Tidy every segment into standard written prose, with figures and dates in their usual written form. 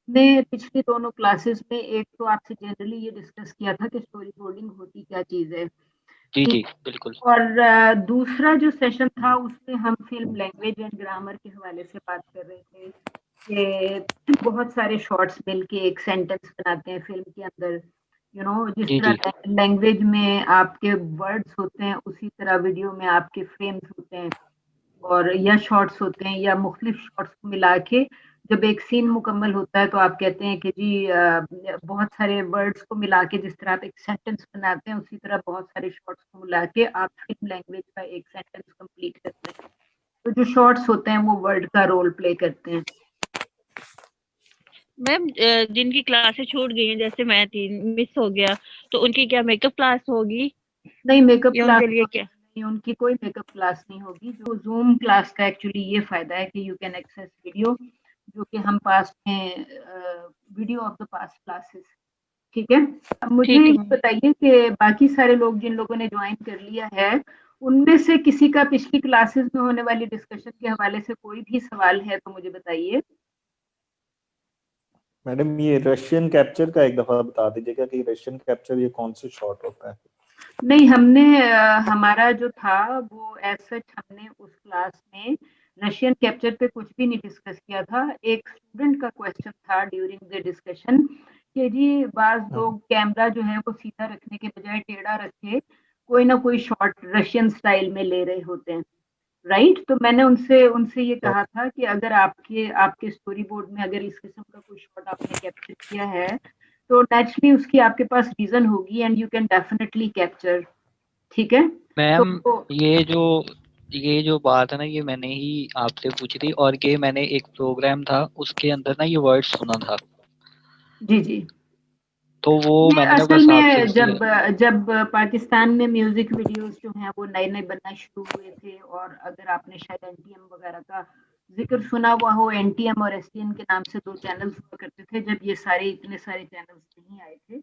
हमने पिछली दोनों क्लासेस में एक तो आपसे जनरली ये डिस्कस किया था कि स्टोरी बोर्डिंग होती क्या चीज है। जी ठीक। जी बिल्कुल। और दूसरा जो सेशन था उसमें हम फिल्म लैंग्वेज एंड ग्रामर के हवाले से बात कर रहे थे कि बहुत सारे शॉर्ट्स मिलके एक सेंटेंस बनाते हैं फिल्म के अंदर। जिस जी जी तरह लैंग्वेज में आपके वर्ड्स होते हैं उसी तरह वीडियो में आपके फ्रेम्स होते हैं और या शॉर्ट्स होते हैं या मुख्तलिफ शॉर्ट्स को मिला के जब एक सीन मुकम्मल होता है तो आप कहते हैं कि जी बहुत सारे वर्ड्स को मिला के जिस तरह आप एक सेंटेंस बनाते हैं उसी तरह बहुत सारे शॉर्ट्स को मिला के आप फिल्म लैंग्वेज का एक सेंटेंस कंप्लीट करते हैं। तो जो शॉर्ट्स होते हैं वो वर्ड का रोल प्ले करते हैं। मैम जिनकी क्लासेस छूट गई हैं, जैसे मैं थी, मिस हो गया, तो उनकी क्या मेकअप क्लास होगी नहीं, मेकअप या क्लास उनके लिए क्या? नहीं, उनकी कोई मेकअप क्लास नहीं होगी। जो जूम क्लास का एक्चुअली ये फायदा है कि यू कैन एक्सेस वीडियो, जो कि हम पास्ट में video of the past classes. ठीक है। अब मुझे ठीक है ये मैम। बताइए कि बाकी सारे लोग जिन लोगों ने ज्वाइन कर लिया है उनमें से किसी का पिछली क्लासेस में होने वाली डिस्कशन के हवाले से कोई भी सवाल है तो मुझे बताइए। मैडम ये रशियन कैप्चर का एक दफा बता दीजिएगा कि रशियन कैप्चर ये कौन से शॉट होता है। नहीं, हमने हमारा जो था वो एज सच हमने उस क्लास में रशियन कैप्चर पे कुछ भी नहीं डिस्कस किया था। एक स्टूडेंट का क्वेश्चन था ड्यूरिंग द डिस्कशन कि जी बाज लोग कैमरा जो है वो सीधा रखने के बजाय टेढ़ा रख के कोई ना कोई शॉट रशियन स्टाइल में ले रहे होते हैं। राइट। तो मैंने उनसे उनसे ये कहा था कि अगर आपके आपके स्टोरी बोर्ड में अगर इस किस्म का कोई शॉट आपने कैप्चर किया है तो नेचुरली उसकी आपके पास रीजन होगी and you can definitely capture. ठीक है। मैम, तो ये जो ये जो बात है ना, ये मैंने ही आपसे पूछी थी, और ये मैंने एक प्रोग्राम था उसके अंदर ना ये वर्ड सुना था, जी जी, तो वो ये मैंने ना असल बस आपसे में इसलिए। जब पाकिस्तान में म्यूजिक वीडियोस जो हैं वो नए नए बनना शुरू हुए थे और अगर आपने शायद एनटीएम वगैरह का जिक्र सुना हुआ हो, एनटीएम और एसटीएन के नाम से दो चैनल्स हुआ करते थे जब ये सारे इतने सारे चैनल्स नहीं आए थे।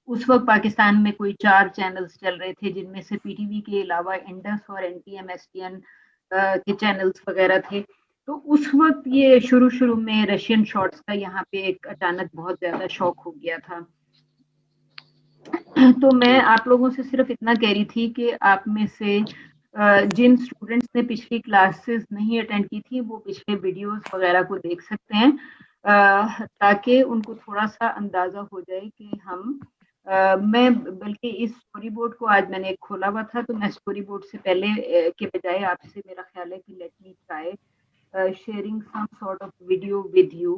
उस वक्त पाकिस्तान में कोई 4 चैनल्स चल रहे थे जिनमें से पीटीवी के अलावा इंडस और एनटीएम एसटीएन के चैनल्स वगैरह थे। तो उस वक्त ये शुरू शुरू में रशियन शॉर्ट्स का यहाँ पे एक अचानक बहुत ज्यादा शौक हो गया था। तो मैं ठीक। आप लोगों से सिर्फ इतना कह रही थी कि आप में से जिन स्टूडेंट्स ने पिछली क्लासेस नहीं अटेंड की थी वो पिछले वीडियोस वगैरह को देख सकते हैं ताकि उनको थोड़ा सा अंदाजा हो जाए कि हम मैं बल्कि इस स्टोरी बोर्ड को आज मैंने खोला हुआ था तो मैं स्टोरी बोर्ड से पहले के बजाय आपसे मेरा ख्याल है कि let me try sharing some sort of video with you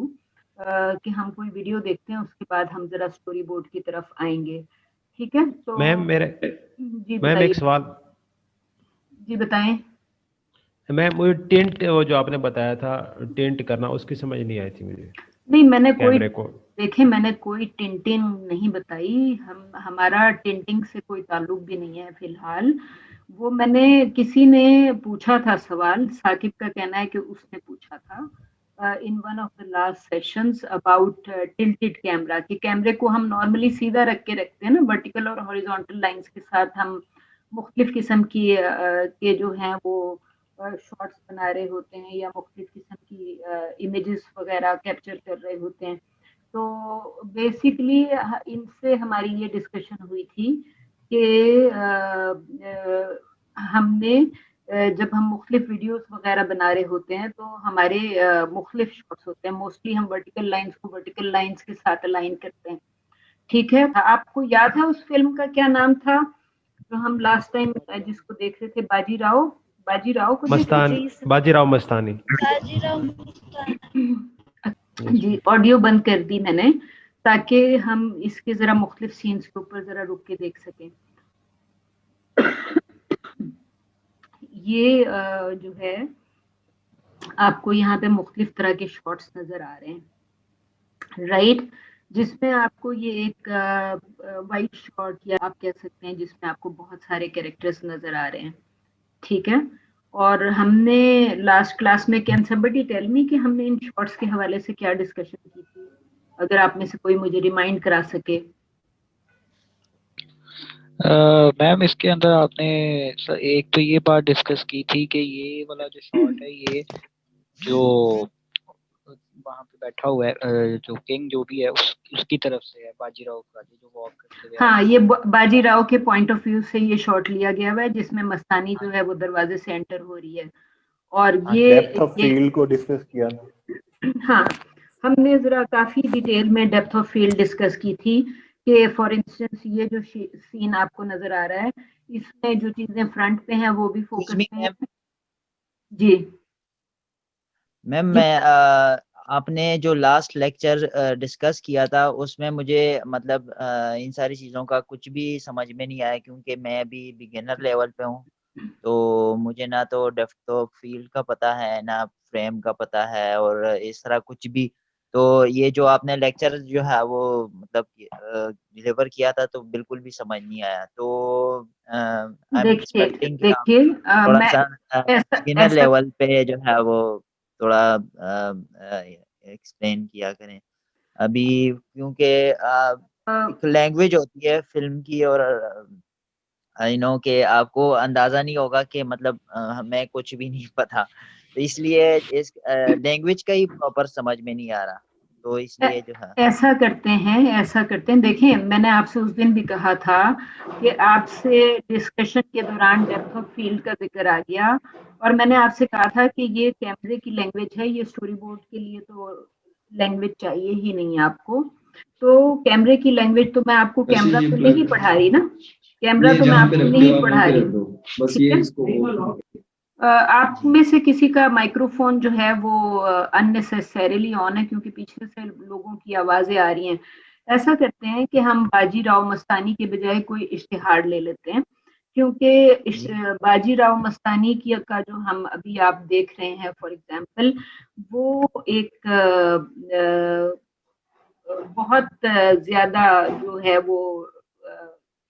कि हम कोई वीडियो देखते हैं उसके बाद हम जरा स्टोरी बोर्ड की तरफ आएंगे। ठीक है। तो मैम मेरे जी मैम बताइए। एक सवाल। जी बताएं। मैम वो टेंट वो जो आपने बताया था टेंट करना, उसकी समझ नहीं आई थी मुझे, नहीं, मैंने कोई कैमरे को। देखे मैंने कोई टिंटिंग नहीं बताई। हम हमारा टिंटिंग से कोई ताल्लुक भी नहीं है फिलहाल। वो मैंने किसी ने पूछा था सवाल, साकिब का कहना है कि उसने पूछा था in one of the last sessions about tilted camera कि कैमरे को हम नॉर्मली सीधा रख के रखते हैं ना, वर्टिकल और हॉरिजॉन्टल लाइंस के साथ हम मुख्तलिफ किस्म की के जो हैं वो शॉर्ट्स बना रहे होते हैं या मुख्तलिफ किस्म की इमेजेस वगैरह कैप्चर कर रहे होते हैं। तो बेसिकली इनसे हमारी ये डिस्कशन हुई थी कि हमने जब हम मुख्तलिफ वीडियोस वगैरह बना रहे होते हैं तो हमारे मुख्तलिफ शॉट्स होते हैं। मोस्टली हम वर्टिकल लाइंस को वर्टिकल लाइंस के साथ अलाइन करते हैं। ठीक है। आपको याद है उस फिल्म का क्या नाम था जो हम लास्ट टाइम जिसको देख रहे थे? बाजीराव, बाजीराव को देख रहे मस्तान, थे। बाजीराव मस्तानी। जी, ऑडियो बंद कर दी मैंने ताकि हम इसके जरा मुख्तलिफ सीन्स के ऊपर जरा रुक के देख सकें। ये जो है आपको यहाँ पे मुख्तलिफ तरह के शॉट्स नजर आ रहे हैं। राइट। जिसमें आपको ये एक वाइट शॉट या आप कह सकते हैं जिसमें आपको बहुत सारे कैरेक्टर्स नजर आ रहे हैं। ठीक है। और हमने लास्ट क्लास में कैन समबडी टेल मी कि हमने इन शॉर्ट्स के हवाले से क्या डिस्कशन की थी, अगर आप में से कोई मुझे रिमाइंड करा सके। मैम, इसके अंदर आपने एक तो ये बात डिस्कस की थी कि ये वाला जो शॉट है, ये जो वहां पे बैठा हुआ है जो किंग जो भी है उसकी तरफ से है बाजीराव का जो वॉक करते हुए हाँ, ये बाजीराव के पॉइंट ऑफ व्यू से ये शॉट लिया गया हुआ है, जिसमें मस्तानी जो है वो दरवाजे से एंटर हो रही है। और डेप्थ ऑफ ये फील्ड को डिस्कस किया था। हाँ, हमने जरा काफी डिटेल में डेप्थ ऑफ फील्ड डिस्कस की थी कि फॉर इंस्टेंस ये जो सीन आपको नजर आ रहा है, इसमें जो चीजें फ्रंट पे हैं वो भी फोकस पे हैं। जी मैम, मैं आपने जो लास्ट लेक्चर डिस्कस किया था उसमें मुझे मतलब इन सारी चीज़ों का कुछ भी समझ में नहीं आया, क्योंकि मैं अभी बिगिनर लेवल पे हूँ। तो मुझे ना तो डेप्थ ऑफ फील्ड का पता है ना फ्रेम का पता है और इस तरह कुछ भी। तो ये जो आपने लेक्चर जो है वो मतलब डिलीवर किया था तो बिल्कुल भी समझ नहीं आया। तो आई एम एक्सपेक्टिंग कि आप देखिए थोड़ा मैं सा ऐसा बिगिनर ऐसा लेवल पे जो है वो थोड़ा एक्सप्लेन किया करें अभी, क्योंकि एक लैंग्वेज होती है फिल्म की और आई नो कि आपको अंदाजा नहीं होगा कि मतलब हमें कुछ भी नहीं पता, तो इसलिए इस लैंग्वेज का ही प्रॉपर समझ में नहीं आ रहा, तो इसलिए जो है ऐसा करते हैं। देखिए, मैंने आपसे उस दिन भी कहा था कि आपसे डिस्कशन के दौरान डेप्थ ऑफ फील्ड का जिक्र आ गया, और मैंने आपसे कहा था कि ये कैमरे की लैंग्वेज है, ये स्टोरी बोर्ड के लिए तो लैंग्वेज चाहिए ही नहीं आपको। तो कैमरे की लैंग्वेज तो मैं आपको कैमरा तो नहीं पढ़ा रही ना, कैमरा तो मैं आपको नहीं पढ़ा रही, ठीक है। आप में से किसी का माइक्रोफोन जो है वो अननेसेसरीली ऑन है, क्योंकि पीछे से लोगों की आवाजें आ रही हैं। ऐसा करते हैं कि हम बाजीराव मस्तानी के बजाय कोई इश्तिहार ले लेते हैं, क्योंकि बाजीराव मस्तानी की का जो हम अभी आप देख रहे हैं फॉर एग्जांपल, वो एक बहुत ज्यादा जो है वो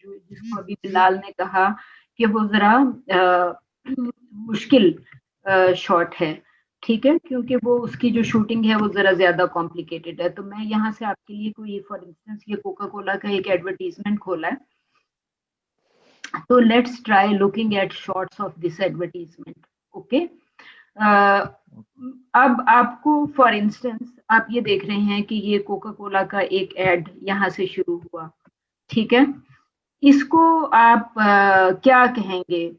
जो जिसको अभी बिलाल ने कहा कि वो जरा मुश्किल शॉट है, ठीक है, क्योंकि वो उसकी जो शूटिंग है वो जरा ज्यादा कॉम्प्लिकेटेड है। तो मैं यहाँ से आपके लिए कोई फॉर इंस्टेंस ये कोका कोला का एक एडवर्टीजमेंट खोला है, तो let's try looking eight shots of this advertisement. Okay, अब आपको फॉर इंस्टेंस आप ये देख रहे हैं कि ये कोका कोला का एक एड यहाँ से शुरू हुआ, ठीक है। इसको आप क्या कहेंगे?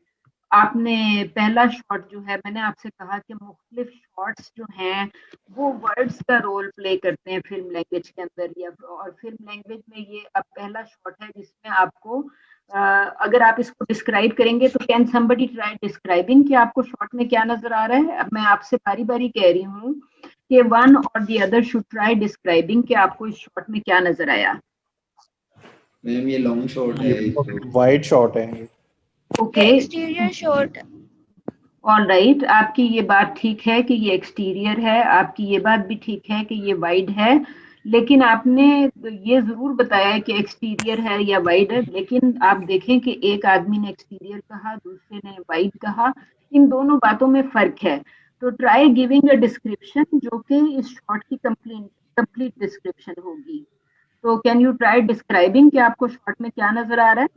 आपने पहला शॉट जो है, मैंने आपसे कहा कि मुख्तलिफ शॉट्स जो हैं वो वर्ड्स का रोल प्ले करते हैं फिल्म लैंग्वेज के अंदर, या और फिल्म लैंग्वेज में ये अब पहला शॉट है जिसमें आपको अगर आप इसको डिस्क्राइब करेंगे तो कैन समबडी ट्राई डिस्क्राइबिंग कि आपको शॉट में क्या नजर आ रहा है। अब मैं आपसे बारी बारी कह रही हूँ कि वन और the other should try describing कि आपको इस शॉट में क्या नजर आया। मैम ये लॉन्ग शॉट है, वाइड शॉट है। Okay, exterior shot. All right, आपकी ये बात ठीक है कि ये एक्सटीरियर है, आपकी ये बात भी ठीक है कि ये वाइड है, लेकिन आपने ये जरूर बताया कि एक्सटीरियर है या वाइड है, लेकिन आप देखें कि एक आदमी ने एक्सटीरियर कहा, दूसरे ने वाइड कहा, इन दोनों बातों में फर्क है। तो ट्राई गिविंग अ डिस्क्रिप्शन जो कि इस शॉट की कंप्लीट डिस्क्रिप्शन होगी। तो कैन यू ट्राई डिस्क्राइबिंग कि आपको शॉट में क्या नजर आ रहा है?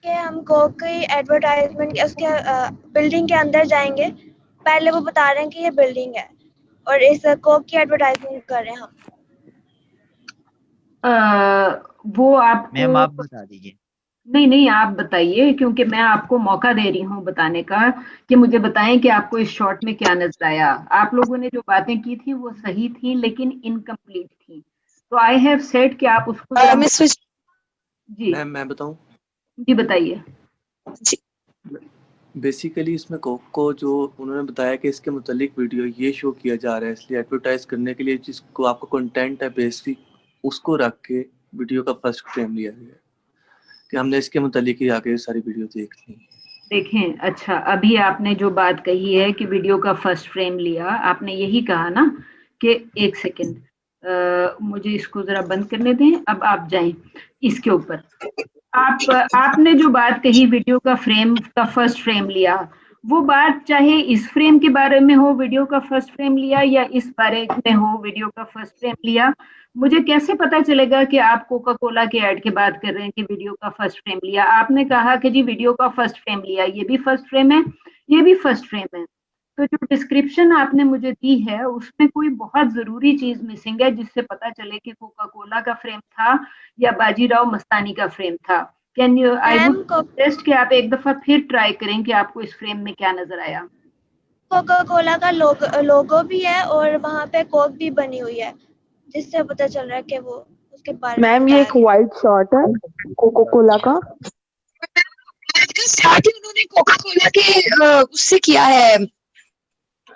कि हम कोक की एडवर्टाइजमेंट उसके बिल्डिंग के अंदर जाएंगे, पहले वो बता रहे हैं कि ये बिल्डिंग है और इस कोक की एडवर्टाइजमेंट कर रहे हैं हम। वो आपको मैम आप बता दीजिए। नहीं, आप बताइए, क्योंकि मैं आपको मौका दे रही हूँ बताने का कि मुझे बताएं कि आपको इस शॉट में क्या नजर आया। आप लोगों ने जो बातें की थी वो सही थी लेकिन इनकम्प्लीट थी, तो आई हैव सेड कि आप उसको जी मैं बताऊं? जी बताइए। बेसिकली इसमें कोक को जो उन्होंने बताया कि इसके मुतालिक वीडियो ये शो किया जा रहा है, इसलिए एडवर्टाइज करने के लिए जिसको आपका कंटेंट है बेसिक उसको रख के वीडियो का फर्स्ट फ्रेम लिया गया कि हमने इसके मुतालिक ही आगे सारी वीडियो देखनी। देखें, अच्छा, अभी आपने जो बात कही है कि वीडियो का फर्स्ट फ्रेम लिया, आपने यही कहा ना कि एक सेकंड मुझे इसको जरा बंद करने दें, अब आप जाएं इसके ऊपर। आपने जो बात कही वीडियो का फर्स्ट फ्रेम लिया, वो बात चाहे इस फ्रेम के बारे में हो वीडियो का फर्स्ट फ्रेम लिया या इस बारे में हो वीडियो का फर्स्ट फ्रेम लिया, मुझे कैसे पता चलेगा कि आप कोका कोला के ऐड की बात कर रहे हैं कि वीडियो का फर्स्ट फ्रेम लिया? आपने कहा कि जी वीडियो का फर्स्ट फ्रेम लिया, ये भी फर्स्ट फ्रेम है, ये भी फर्स्ट फ्रेम है, तो तो जो डिस्क्रिप्शन आपने मुझे दी है उसमें कोई बहुत जरूरी चीज मिसिंग है जिससे पता चले कि कोका कोला का फ्रेम था या बाजीराव मस्तानी का फ्रेम था। Can you, I would request कि आप एक दफा फिर ट्राई करें कि आपको इस फ्रेम में क्या नजर आया। कोका कोला का लोगो भी है और वहाँ पे कोक भी बनी हुई है, जिससे पता चल रहा है कि वो उसके बारे में। मैम ये एक वाइट शॉट है कोका कोला का, साथ ही उन्होंने कोका कोला के उससे किया है,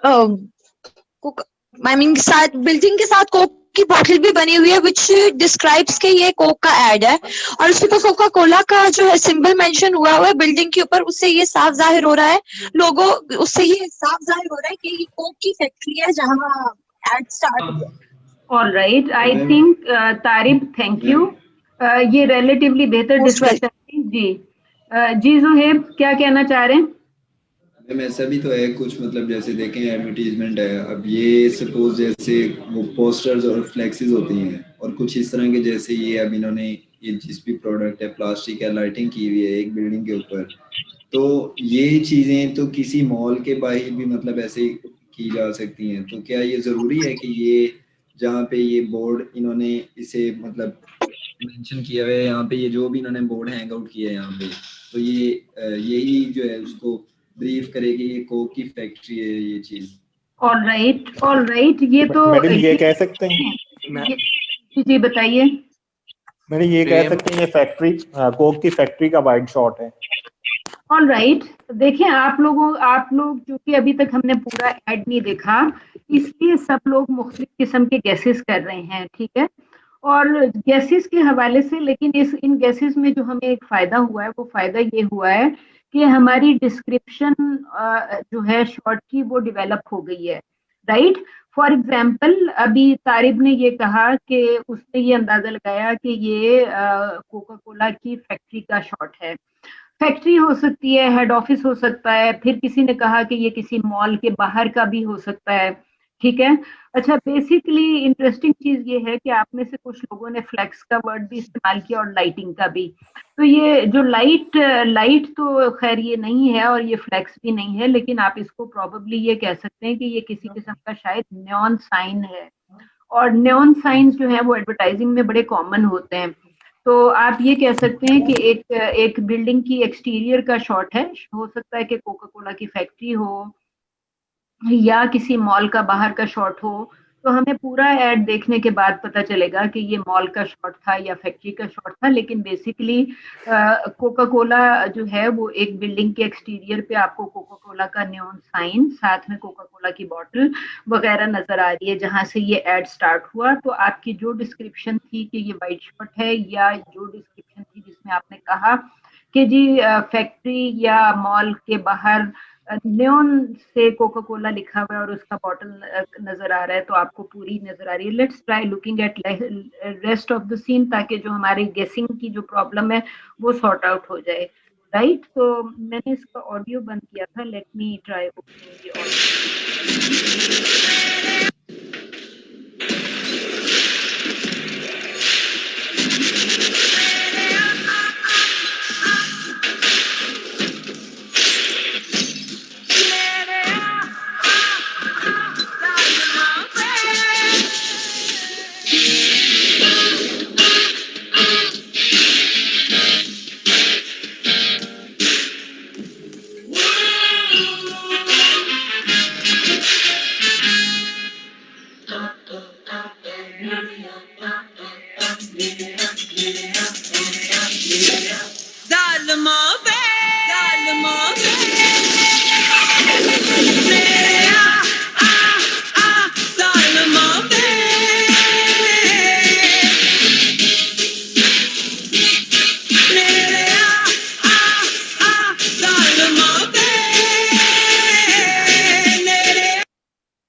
आई मीन साथ बिल्डिंग के साथ कोक की बोतल भी बनी हुई है विच डिस्क्राइब्स के ये कोक का एड है, और उसके ऊपर कोका कोला का जो है सिंबल मेंशन हुआ है बिल्डिंग के ऊपर। उससे ये साफ जाहिर हो रहा है लोगो, उससे ये साफ जाहिर हो रहा है कि ये कोक की फैक्ट्री है जहाँ एड स्टार्ट हुआ। All right, I think Tarib, thank you, ये रिलेटिवली बेहतर डिस्कशन जी। जी ज़ुहैब, क्या कहना चाह रहे हैं? मैम ऐसा भी तो है कुछ, मतलब जैसे देखें एडवर्टीजमेंट है, अब ये सपोज जैसे वो पोस्टर्स और फ्लेक्सेस होती हैं और कुछ इस तरह के, जैसे ये अब इन्होंने ये जिस भी प्रोडक्ट है प्लास्टिक या लाइटिंग की हुई है एक बिल्डिंग के ऊपर, तो ये चीजें तो किसी मॉल के बाहर भी मतलब ऐसे की जा सकती हैं। तो क्या ये जरूरी है कि ये जहाँ पे ये बोर्ड इन्होंने इसे मतलब मेंशन किया हुआ है, यहाँ पे ये जो भी इन्होंने बोर्ड हैंग आउट किया है यहाँ पे, तो ये यही जो है उसको ब्रीफ करेगी ये कोक की फैक्ट्री है ये चीज। ऑल राइट, ये तो मैडम ये कह सकते हैं, जी बताइए। मैडम ये कह सकते हैं ये फैक्ट्री कोक की फैक्ट्री का वाइड शॉट है। ऑल राइट, देखिए आप लोग क्योंकि अभी तक हमने पूरा ऐड नहीं देखा, इसलिए सब लोग मुख्तलिफ किस्म के गैसेस कर रहे हैं, ठीक है। और गैसेस के हवाले से, लेकिन इन गैसेस में जो हमें एक फायदा हुआ है वो फायदा ये हुआ है कि हमारी डिस्क्रिप्शन जो है शॉर्ट की वो डेवलप हो गई है, राइट। फॉर एग्जाम्पल अभी तारिब ने ये कहा कि उसने ये अंदाजा लगाया कि ये कोका कोला की फैक्ट्री का शॉट है। फैक्ट्री हो सकती है, हेड ऑफिस हो सकता है, फिर किसी ने कहा कि ये किसी मॉल के बाहर का भी हो सकता है, ठीक है। अच्छा, बेसिकली इंटरेस्टिंग चीज ये है कि आप में से कुछ लोगों ने फ्लैक्स का वर्ड भी इस्तेमाल किया और लाइटिंग का भी। तो ये जो लाइट तो खैर ये नहीं है और ये फ्लैक्स भी नहीं है, लेकिन आप इसको प्रोबेबली ये कह सकते हैं कि ये किसी किस्म का शायद न्योन साइन है, और न्योन साइंस जो है वो एडवर्टाइजिंग में बड़े कॉमन होते हैं। तो आप ये कह सकते हैं कि एक बिल्डिंग की एक्सटीरियर का शॉट है, हो सकता है कि कोका कोला की फैक्ट्री हो या किसी मॉल का बाहर का शॉट हो। तो हमें पूरा ऐड देखने के बाद पता चलेगा कि ये मॉल का शॉट था या फैक्ट्री का शॉट था, लेकिन बेसिकली कोका कोला जो है वो एक बिल्डिंग के एक्सटीरियर पे आपको कोका कोला का न्योन साइन, साथ में कोका कोला की बॉटल वगैरह नजर आ रही है जहां से ये ऐड स्टार्ट हुआ। तो आपकी जो डिस्क्रिप्शन थी कि ये वाइट शॉट है, या जो डिस्क्रिप्शन थी जिसमें आपने कहा कि जी फैक्ट्री या मॉल के बाहर न्योन से कोका कोला लिखा हुआ है और उसका बॉटल नजर आ रहा है, तो आपको पूरी नजर आ रही है। Let's try looking at rest of the scene, ताकि जो हमारी गेसिंग की जो प्रॉब्लम है वो सॉर्ट आउट हो जाए, राइट। तो मैंने इसका ऑडियो बंद किया था, late me try opening the audio.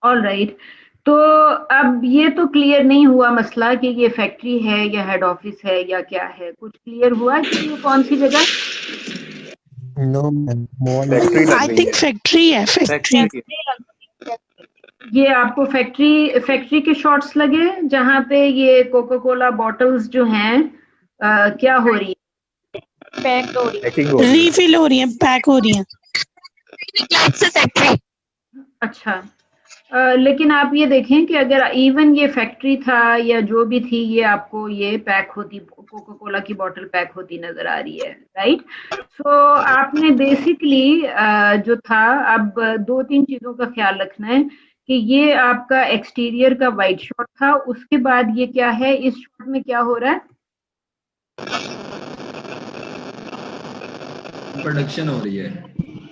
All right, तो अब ये तो क्लियर नहीं हुआ मसला कि ये फैक्ट्री है या हेड ऑफिस है या क्या है। कुछ क्लियर हुआ कि ये कौन सी जगह? No ma'am, I think factory है, फैक्ट्री। ये आपको फैक्ट्री के शॉट्स लगे जहाँ पे ये कोका कोला बॉटल्स जो हैं क्या हो रही है? पैक हो रही है, रिफिल हो रही है, पैक हो रही है। फैक्ट्री। अच्छा, लेकिन आप ये देखें कि अगर इवन ये फैक्ट्री था या जो भी थी, ये आपको ये पैक होती, कोका कोला की बोतल पैक होती नजर आ रही है, राइट? सो आपने बेसिकली जो था, अब 2-3 चीजों का ख्याल रखना है कि ये आपका एक्सटीरियर का वाइट शॉट था, उसके बाद ये क्या है, इस शॉट में क्या हो रहा है? प्रोडक्शन हो रही है।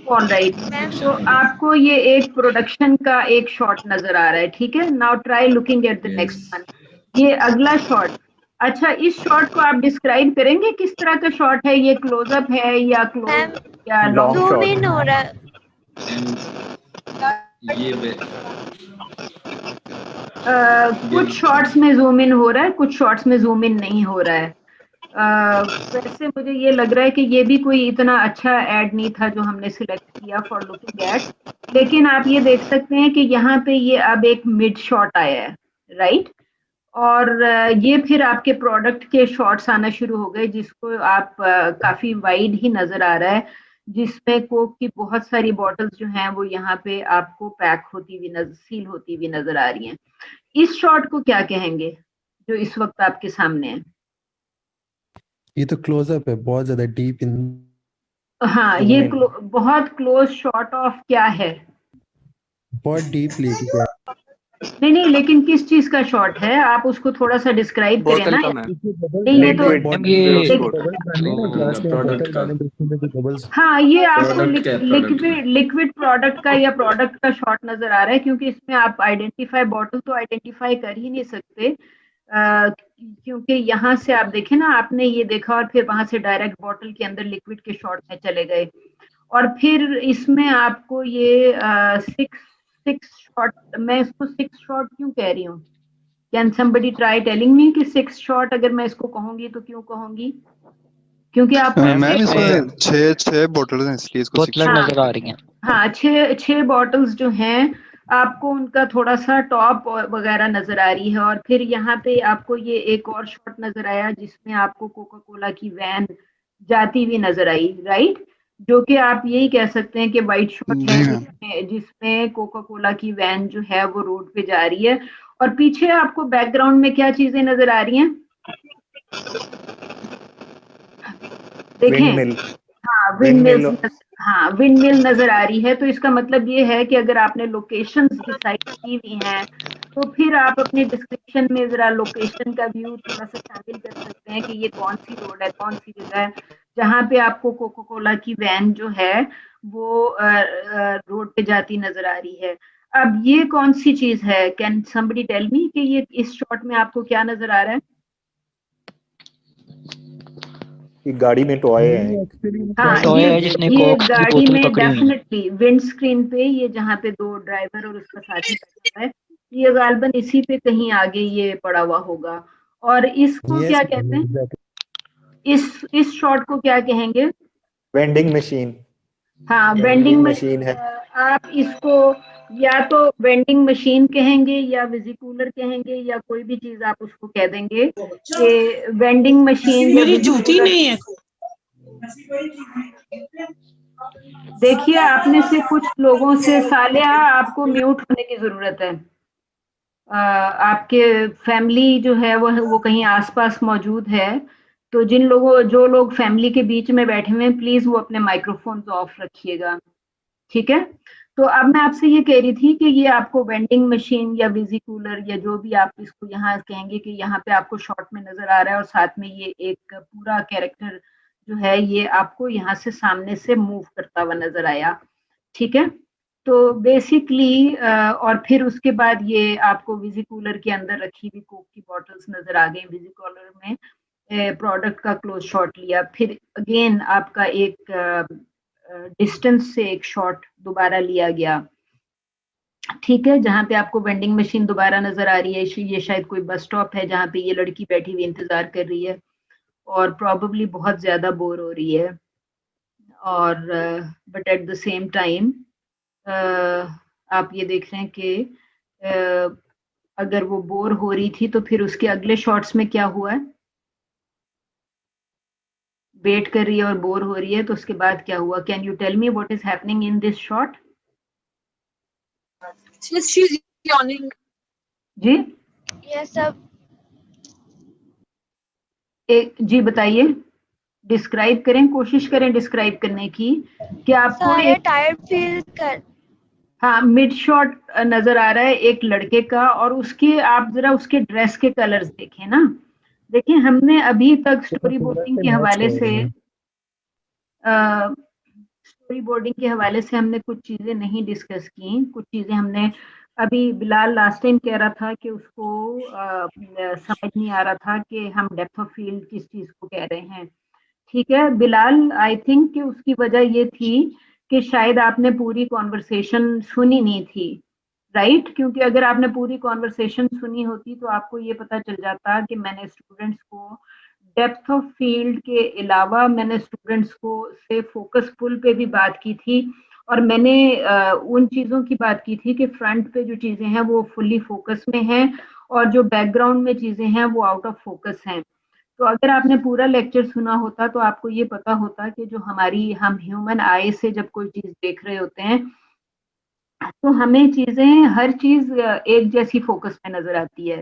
ऑलराइट, तो आपको ये एक प्रोडक्शन का एक शॉट नजर आ रहा है, ठीक है? Now try looking at the next one, ये अगला शॉट। अच्छा, इस शॉट को आप डिस्क्राइब करेंगे किस तरह का शॉट है? ये क्लोजअप है या क्लोज या लॉन्ग जूम शॉट? इन हो रहा है। कुछ शॉट्स में जूम इन हो रहा है, कुछ शॉट्स में जूम इन नहीं हो रहा है। वैसे मुझे ये लग रहा है कि ये भी कोई इतना अच्छा ऐड नहीं था जो हमने सिलेक्ट किया फॉर लुकिंग एट, लेकिन आप ये देख सकते हैं कि यहाँ पे ये अब एक मिड शॉट आया है, राइट? और ये फिर आपके प्रोडक्ट के शॉट्स आना शुरू हो गए, जिसको आप काफी वाइड ही नजर आ रहा है, जिसमें कोक की बहुत सारी बॉटल्स जो हैं वो यहाँ पे आपको पैक होती हुई सील होती हुई नजर आ रही हैं। इस शॉट को क्या कहेंगे जो इस वक्त आपके सामने है? ये तो क्लोजअप है, बहुत ज्यादा डीप इन। हाँ, ये बहुत क्लोज शॉट ऑफ क्या है? बहुत डीपली है। नहीं, लेकिन किस चीज का शॉट है? आप उसको थोड़ा सा डिस्क्राइब करें ना। नहीं, ये तो हाँ, ये आपको लिक्विड प्रोडक्ट का या प्रोडक्ट का शॉट नजर आ रहा है, क्योंकि इसमें आप आइडेंटिफाई बॉटल तो आइडेंटिफाई कर ही नहीं सकते, क्योंकि यहाँ से आप देखें ना, आपने ये देखा और फिर वहां से डायरेक्ट बॉटल के अंदर लिक्विड के शॉट में चले गए, और फिर इसमें आपको ये 6 शॉट, मैं इसको 6 शॉट क्यों कह रही हूँ? Can somebody try telling me कि 6 शॉट अगर मैं इसको कहूंगी तो क्यों कहूंगी? क्योंकि आप मैम इसमें 6 बोतल हैं, इसलिए इसको 6 नजर आ रही हैं। हाँ, 6 बॉटल्स जो हैं आपको उनका थोड़ा सा टॉप वगैरह नजर आ रही है, और फिर यहाँ पे आपको ये एक और शॉट नजर आया जिसमें आपको कोका कोला की वैन जाती हुई नजर आई, राइट? जो कि आप यही कह सकते हैं कि वाइट शॉट है जिसमें कोका कोला की वैन जो है वो रोड पे जा रही है, और पीछे आपको बैकग्राउंड में क्या चीजें नजर आ रही हैं? देखें, हाँ, विंडमिल नजर आ रही है। तो इसका मतलब ये है कि अगर आपने लोकेशंस डिसाइड की हुई हैं तो फिर आप अपने डिस्क्रिप्शन में जरा लोकेशन का व्यू थोड़ा सा शामिल कर सकते हैं कि ये कौन सी रोड है, कौन सी जगह है जहाँ पे आपको कोका कोला की वैन जो है वो रोड पे जाती नजर आ रही है। अब ये कौन सी चीज है? कैन समबडी टेल मी कि ये इस शॉट में आपको क्या नजर आ रहा है? गाड़ी में टॉय है। हाँ, ये गाड़ी में डेफिनेटली विंड स्क्रीन पे, ये जहाँ पे 2 ड्राइवर और उसका साथी बैठा है, ये गालबन इसी पे कहीं आगे ये पड़ा हुआ होगा। और इसको क्या कहते हैं? इस शॉट को क्या कहेंगे? Vending machine. हाँ, वेंडिंग मशीन है। आप इसको या तो वेंडिंग मशीन कहेंगे या विजिकूलर कहेंगे या कोई भी चीज आप उसको कह देंगे कि वेंडिंग मशीन। मेरी जूती नहीं है। देखिए, आपने से कुछ लोगों से सालिया आपको म्यूट होने की जरूरत है। आपके फैमिली जो है वो कहीं आसपास मौजूद है, तो जो लोग फैमिली के बीच में बैठे हुए हैं प्लीज वो अपने माइक्रोफोन ऑफ रखिएगा, ठीक है? तो अब मैं आपसे ये कह रही थी कि ये आपको वेंडिंग मशीन या विजिकूलर या जो भी आप इसको यहाँ कहेंगे कि यहाँ पे आपको शॉट में नजर आ रहा है, और साथ में ये एक पूरा कैरेक्टर जो है ये आपको यहाँ से सामने से मूव करता हुआ नजर आया, ठीक है? तो बेसिकली और फिर उसके बाद ये आपको विजिकूलर के अंदर रखी हुई कोक की बॉटल्स नजर आ गई। विजिकूलर में प्रोडक्ट का क्लोज शॉट लिया, फिर अगेन आपका एक डिस्टेंस से एक शॉट दोबारा लिया गया, ठीक है? जहाँ पे आपको वेंडिंग मशीन दोबारा नजर आ रही है। ये शायद कोई बस स्टॉप है जहाँ पे ये लड़की बैठी हुई इंतजार कर रही है और प्रॉबेबली बहुत ज्यादा बोर हो रही है, और but at the same time आप ये देख रहे हैं कि अगर वो बोर हो रही थी तो फिर उसके अगले शॉट्स में क्या हुआ है? वेट कर रही है और बोर हो रही है, तो उसके बाद क्या हुआ? Can you tell me what is happening in this shot? she's yawning. जी ये सब जी बताइए, डिस्क्राइब करें, कोशिश करें डिस्क्राइब करने की कि आपको सारे एक टायर्ड फील कर हाँ मिड शॉट नजर आ रहा है एक लड़के का, और उसके आप जरा उसके ड्रेस के कलर्स देखें ना। देखिए हमने अभी तक स्टोरी बोर्डिंग के हवाले से स्टोरी बोर्डिंग के हवाले से हमने कुछ चीजें नहीं डिस्कस की, कुछ चीजें हमने अभी बिलाल लास्ट टाइम कह रहा था कि उसको समझ नहीं आ रहा था कि हम डेप्थ ऑफ फील्ड किस चीज को कह रहे हैं। ठीक है बिलाल, आई थिंक कि उसकी वजह ये थी कि शायद आपने पूरी कॉन्वर्सेशन सुनी नहीं थी, राइट? क्योंकि अगर आपने पूरी कॉन्वर्सेशन सुनी होती तो आपको ये पता चल जाता कि मैंने स्टूडेंट्स को डेप्थ ऑफ फील्ड के अलावा मैंने स्टूडेंट्स को से फोकस पुल पे भी बात की थी, और मैंने उन चीज़ों की बात की थी कि फ्रंट पे जो चीज़ें हैं वो फुल्ली फोकस में हैं और जो बैकग्राउंड में चीज़ें हैं वो आउट ऑफ फोकस हैं। तो अगर आपने पूरा लेक्चर सुना होता तो आपको ये पता होता कि जो हम ह्यूमन आई से जब कोई चीज़ देख रहे होते हैं तो हमें चीज़ें हर चीज़ एक जैसी फोकस में नज़र आती है,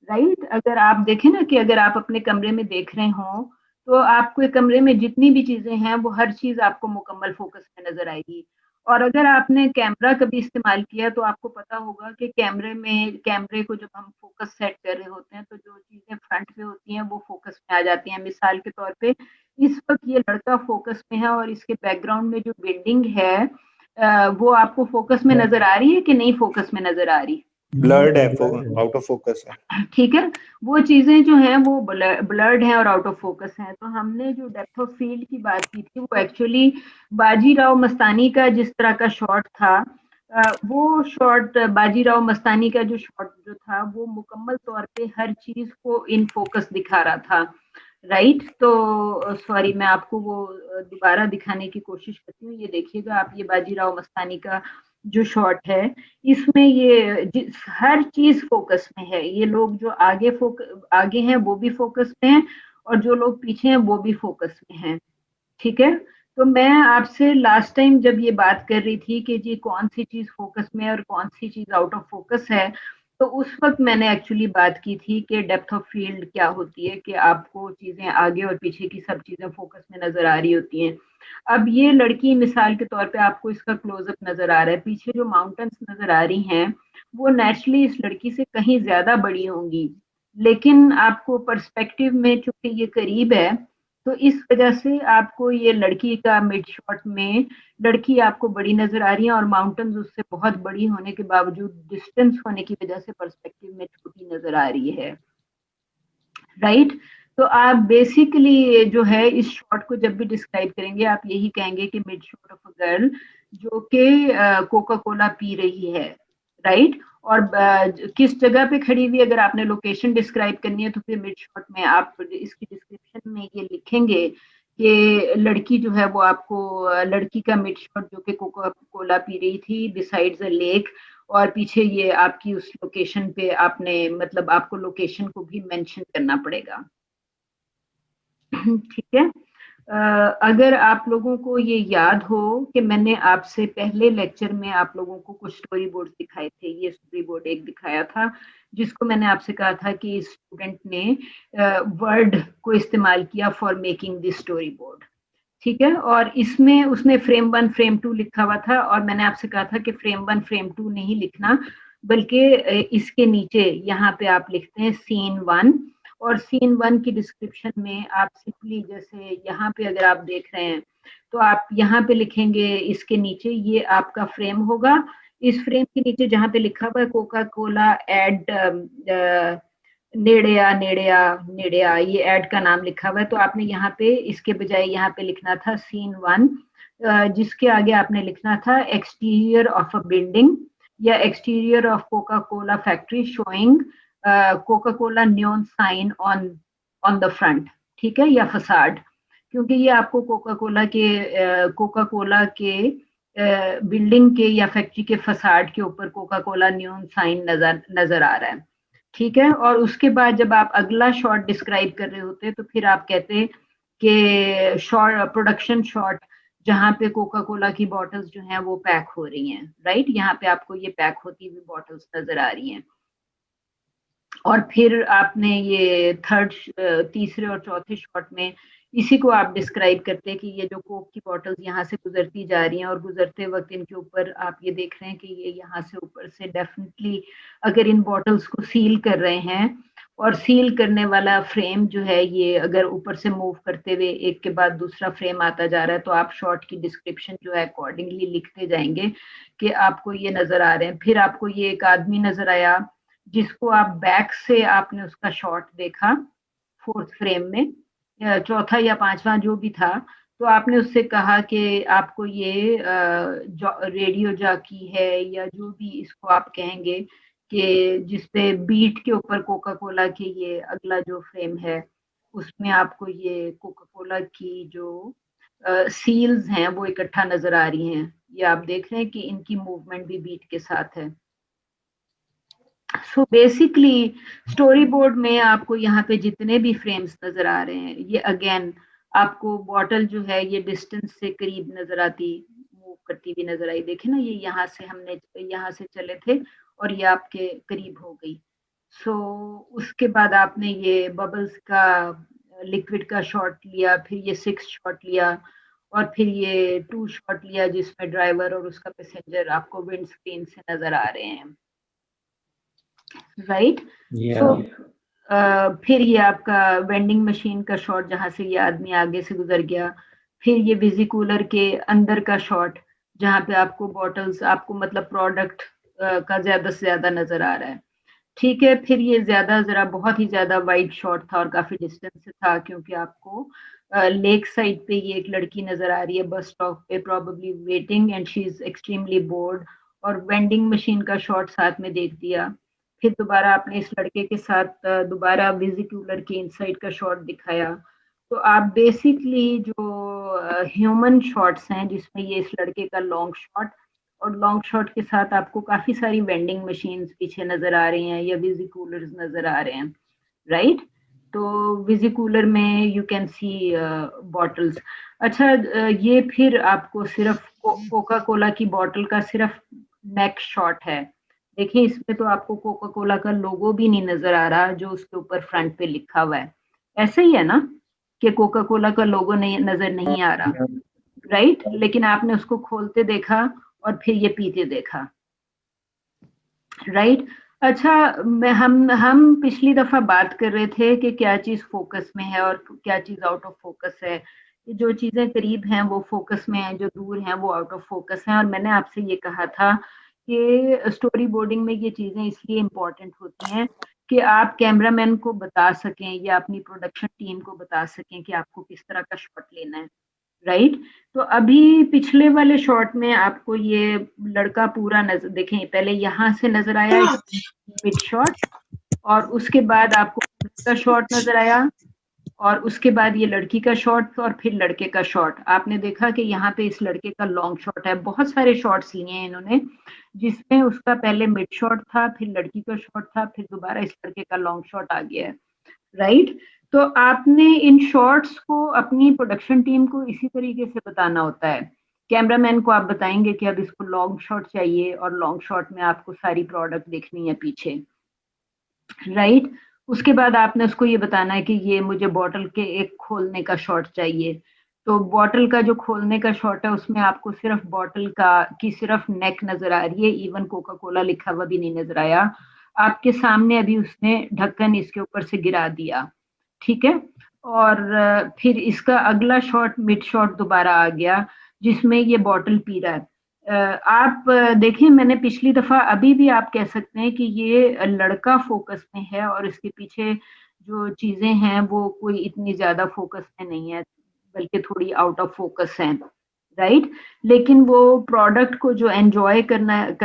राइट? अगर आप देखें ना कि अगर आप अपने कमरे में देख रहे हो तो आपके कमरे में जितनी भी चीज़ें हैं वो हर चीज़ आपको मुकम्मल फोकस में नज़र आएगी। और अगर आपने कैमरा कभी इस्तेमाल किया तो आपको पता होगा कि कैमरे को जब हम फोकस सेट कर रहे होते हैं तो जो चीज़ें फ्रंट पे होती हैं वो फोकस में आ जाती हैं। मिसाल के तौर पे इस वक्त ये लड़का फोकस में है और इसके बैकग्राउंड में जो बिल्डिंग है वो आपको फोकस में नजर आ रही है कि नहीं फोकस में नजर आ रही? ब्लर्ड है, आउट ऑफ फोकस है। ठीक है, वो चीजें जो हैं वो ब्लर्ड हैं और आउट ऑफ फोकस हैं। तो हमने जो डेप्थ ऑफ फील्ड की बात की थी वो एक्चुअली बाजीराव मस्तानी का जिस तरह का शॉट था वो शॉट बाजीराव मस्तानी का जो शॉट जो था वो मुकम्मल तौर पे हर चीज को इन फोकस दिखा रहा था, राइट? तो सॉरी मैं आपको वो दोबारा दिखाने की कोशिश करती हूँ। ये देखिएगा आप, ये बाजीराव मस्तानी का जो शॉट है इसमें ये हर चीज फोकस में है। ये लोग जो आगे हैं वो भी फोकस में हैं और जो लोग पीछे हैं वो भी फोकस में हैं। ठीक है, तो मैं आपसे लास्ट टाइम जब ये बात कर रही थी कि जी कौन सी चीज फोकस में है और कौन सी चीज आउट ऑफ फोकस है, तो उस वक्त मैंने एक्चुअली बात की थी कि डेप्थ ऑफ फील्ड क्या होती है, कि आपको चीजें आगे और पीछे की सब चीजें फोकस में नजर आ रही होती हैं। अब ये लड़की मिसाल के तौर पे आपको इसका क्लोजअप नजर आ रहा है, पीछे जो माउंटेन्स नजर आ रही हैं वो नेचुरली इस लड़की से कहीं ज्यादा बड़ी होंगी, लेकिन आपको पर्सपेक्टिव में चूंकि ये करीब है तो इस वजह से आपको ये लड़की का मिड शॉट में लड़की आपको बड़ी नजर आ रही है और माउंटेन्स उससे बहुत बड़ी होने के बावजूद डिस्टेंस होने की वजह से पर्सपेक्टिव में छोटी नजर आ रही है, राइट? तो आप बेसिकली जो है इस शॉट को जब भी डिस्क्राइब करेंगे आप यही कहेंगे कि mid shot of a girl जो कि कोका कोला पी रही है, राइट? और किस जगह पे खड़ी हुई, अगर आपने लोकेशन डिस्क्राइब करनी है तो फिर मिड शॉट में आप इसकी डिस्क्रिप्शन में ये लिखेंगे कि लड़की जो है वो आपको लड़की का मिड शॉट जो कि कोका कोला पी रही थी बिसाइड्स अ लेक, और पीछे ये आपकी उस लोकेशन पे आपने मतलब आपको लोकेशन को भी मेंशन करना पड़ेगा। ठीक है, अगर आप लोगों को ये याद हो कि मैंने आपसे पहले लेक्चर में आप लोगों को कुछ स्टोरी बोर्ड दिखाए थे, ये स्टोरी बोर्ड एक दिखाया था जिसको मैंने आपसे कहा था कि स्टूडेंट ने वर्ड को इस्तेमाल किया for making this story board, ठीक है? और इसमें उसने फ्रेम 1 फ्रेम 2 लिखा हुआ था और मैंने आपसे कहा था कि फ्रेम 1 फ्रेम 2 नहीं लिखना, बल्कि इसके नीचे यहाँ पे आप लिखते हैं सीन 1, और सीन 1 की डिस्क्रिप्शन में आप सिंपली जैसे यहाँ पे अगर आप देख रहे हैं तो आप यहाँ पे लिखेंगे इसके नीचे ये आपका फ्रेम होगा। इस फ्रेम के नीचे जहाँ पे लिखा हुआ है कोका कोला एड नेड़िया नेड़िया नेड़िया, ये ऐड का नाम लिखा हुआ है, तो आपने यहाँ पे इसके बजाय यहाँ पे लिखना था सीन 1, जिसके आगे आपने लिखना था एक्सटीरियर ऑफ अ बिल्डिंग या exterior of Coca Cola factory showing Coca Cola neon sign on the front, ठीक है, या फसाड, क्योंकि ये आपको कोका कोला के बिल्डिंग के या फैक्ट्री के फसाड के ऊपर कोका कोला न्योन साइन नजर आ रहा है, ठीक है? और उसके बाद जब आप अगला शॉट डिस्क्राइब कर रहे होते तो फिर आप कहते कि शॉट प्रोडक्शन शॉट जहाँ पे कोका कोला की बॉटल्स जो हैं वो पैक हो रही हैं, राइट। यहाँ पे आपको ये पैक होती हुई बॉटल्स नजर आ रही हैं। और फिर आपने ये तीसरे और चौथे शॉट में इसी को आप डिस्क्राइब करते हैं कि ये जो कोक की बॉटल्स यहाँ से गुजरती जा रही हैं और गुजरते वक्त इनके ऊपर आप ये देख रहे हैं कि ये यहाँ से ऊपर से डेफिनेटली अगर इन बॉटल्स को सील कर रहे हैं और सील करने वाला फ्रेम जो है ये अगर ऊपर से मूव करते हुए एक के बाद दूसरा फ्रेम आता जा रहा है, तो आप शॉट की डिस्क्रिप्शन जो है अकॉर्डिंगली लिखते जाएंगे कि आपको ये नजर आ रहे हैं। फिर आपको ये एक आदमी नजर आया जिसको आप बैक से आपने उसका शॉट देखा 4th फ्रेम में, चौथा या 5वां जो भी था, तो आपने उससे कहा कि आपको ये रेडियो जॉकी है या जो भी इसको आप कहेंगे कि जिसपे बीट के ऊपर कोका कोला के ये अगला जो फ्रेम है उसमें आपको ये कोका कोला की जो सील्स हैं वो इकट्ठा नजर आ रही हैं। ये आप देख रहे हैं कि इनकी मूवमेंट भी बीट के साथ है। सो बेसिकली स्टोरी बोर्ड में आपको यहाँ पे जितने भी फ्रेम्स नजर आ रहे हैं ये अगेन आपको बॉटल जो है ये डिस्टेंस से करीब नजर आती, मूव करती हुई नजर आई। देखे ना, ये यहाँ से हमने यहाँ से चले थे और ये आपके करीब हो गई। सो उसके बाद आपने ये बबल्स का लिक्विड का शॉट लिया, फिर ये 6 शॉट लिया और फिर ये 2 शॉट लिया जिसमें ड्राइवर और उसका पैसेंजर आपको विंड स्क्रीन से नजर आ रहे हैं, राइट। सो फिर ये आपका वेंडिंग मशीन का शॉट जहां से ये आदमी आगे से गुजर गया। फिर ये विजी कूलर के अंदर का शॉट जहाँ पे आपको बॉटल्स, आपको मतलब प्रोडक्ट का ज्यादा से ज्यादा नजर आ रहा है, ठीक है। फिर ये जरा बहुत ही ज्यादा वाइड शॉट था और काफी डिस्टेंस से था क्योंकि आपको लेक साइड पे ये एक लड़की नजर आ रही है बस स्टॉप पे, probably waiting and she is extremely board, और वेंडिंग मशीन का शॉट साथ में देख दिया। फिर दोबारा आपने इस लड़के के साथ दोबारा विजी कूलर के इनसाइड का शॉट दिखाया। तो आप बेसिकली जो ह्यूमन शॉट्स हैं जिसमें ये इस लड़के का लॉन्ग शॉट और लॉन्ग शॉट के साथ आपको काफी सारी वेंडिंग मशीन्स पीछे नजर आ रही हैं या विजी कूलर्स नजर आ रहे हैं, राइट। तो विजी कूलर में यू कैन सी बॉटल्स। अच्छा, ये फिर आपको सिर्फ कोका कोला की बॉटल का सिर्फ नेक शॉट है। देखिए इसमें तो आपको कोका कोला का लोगो भी नहीं नजर आ रहा जो उसके ऊपर फ्रंट पे लिखा हुआ है। ऐसा ही है ना कि कोका कोला का लोगो नजर नहीं आ रहा, राइट। लेकिन आपने उसको खोलते देखा और फिर ये पीते देखा, राइट। अच्छा, हम पिछली दफा बात कर रहे थे कि क्या चीज फोकस में है और क्या चीज आउट ऑफ फोकस है। जो चीजें करीब हैं वो फोकस में है, जो दूर हैं वो आउट ऑफ फोकस हैं। और मैंने आपसे ये कहा था कि स्टोरी बोर्डिंग में ये चीजें इसलिए इम्पोर्टेंट होती हैं कि आप कैमरामैन को बता सकें या अपनी प्रोडक्शन टीम को बता सकें कि आपको किस तरह का शॉट लेना है, राइट। तो अभी पिछले वाले शॉट में आपको ये लड़का पूरा नजर, देखें पहले यहाँ से नजर आया मिड शॉट और उसके बाद आपको का शॉट नजर आया और उसके बाद ये लड़की का शॉट और फिर लड़के का शॉट। आपने देखा कि यहाँ पे इस लड़के का लॉन्ग शॉट है। बहुत सारे शॉट्स लिए हैं इन्होंने जिसमें उसका पहले मिड शॉट था, फिर लड़की का शॉट था, फिर दोबारा इस लड़के का लॉन्ग शॉट आ गया है, राइट। तो आपने इन शॉट्स को अपनी प्रोडक्शन टीम को इसी तरीके से बताना होता है। कैमरामैन को आप बताएंगे कि अब इसको लॉन्ग शॉट चाहिए और लॉन्ग शॉट में आपको सारी प्रोडक्ट देखनी है पीछे, राइट। उसके बाद आपने उसको ये बताना है कि ये मुझे बॉटल के एक खोलने का शॉट चाहिए। तो बॉटल का जो खोलने का शॉट है उसमें आपको सिर्फ बॉटल की सिर्फ नेक नजर आ रही है, इवन कोका कोला लिखा हुआ भी नहीं नजर आया। आपके सामने अभी उसने ढक्कन इसके ऊपर से गिरा दिया, ठीक है। और फिर इसका अगला शॉट मिड शॉट दोबारा आ गया जिसमें ये बॉटल पी रहा है। आप देखें, मैंने पिछली दफा, अभी भी आप कह सकते हैं कि ये लड़का फोकस में है और इसके पीछे जो चीजें हैं वो कोई इतनी ज्यादा फोकस में नहीं है, बल्कि थोड़ी आउट ऑफ फोकस है, राइट। लेकिन वो प्रोडक्ट को जो एंजॉय कर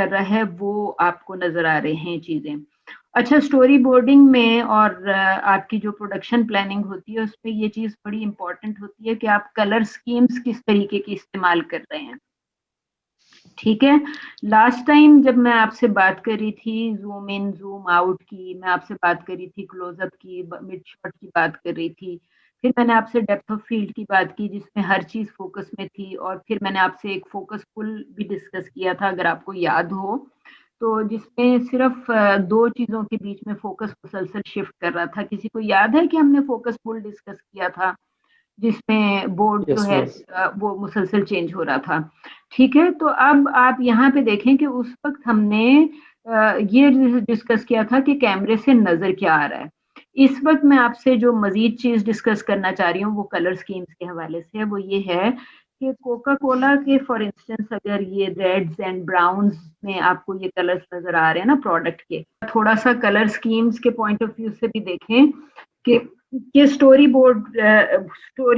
रहा है वो आपको नजर आ रहे हैं चीजें। अच्छा, स्टोरी बोर्डिंग में और आपकी जो प्रोडक्शन प्लानिंग होती है उसमें ये चीज बड़ी इंपॉर्टेंट होती है कि आप कलर स्कीम्स किस तरीके की इस्तेमाल कर रहे हैं, ठीक है। लास्ट टाइम जब मैं आपसे बात कर रही थी जूम इन जूम आउट की, मैं आपसे बात कर रही थी क्लोजअप की, मिड शॉट की बात कर रही थी, फिर मैंने आपसे डेप्थ ऑफ फील्ड की बात की जिसमें हर चीज फोकस में थी, और फिर मैंने आपसे एक फोकस पुल भी डिस्कस किया था अगर आपको याद हो, तो जिसमें सिर्फ दो चीजों के बीच में फोकस मुसलसल शिफ्ट कर रहा था। किसी को याद है कि हमने फोकस पुल डिस्कस किया था जिसमें बोर्ड जो Yes, है ma'am. वो मुसलसल चेंज हो रहा था? ठीक है, तो अब आप यहाँ पे देखें कि उस वक्त हमने ये डिस्कस किया था कि कैमरे से नजर क्या आ रहा है। इस वक्त मैं आपसे जो मजीद चीज डिस्कस करना चाह रही हूँ वो कलर स्कीम्स के हवाले से, वो ये है कि कोका कोला के फॉर इंस्टेंस अगर ये रेड्स एंड ब्राउन्स में आपको ये कलर्स नजर आ रहे हैं ना प्रोडक्ट के, थोड़ा सा कलर स्कीम्स के पॉइंट ऑफ व्यू से भी देखें कि स्टोरी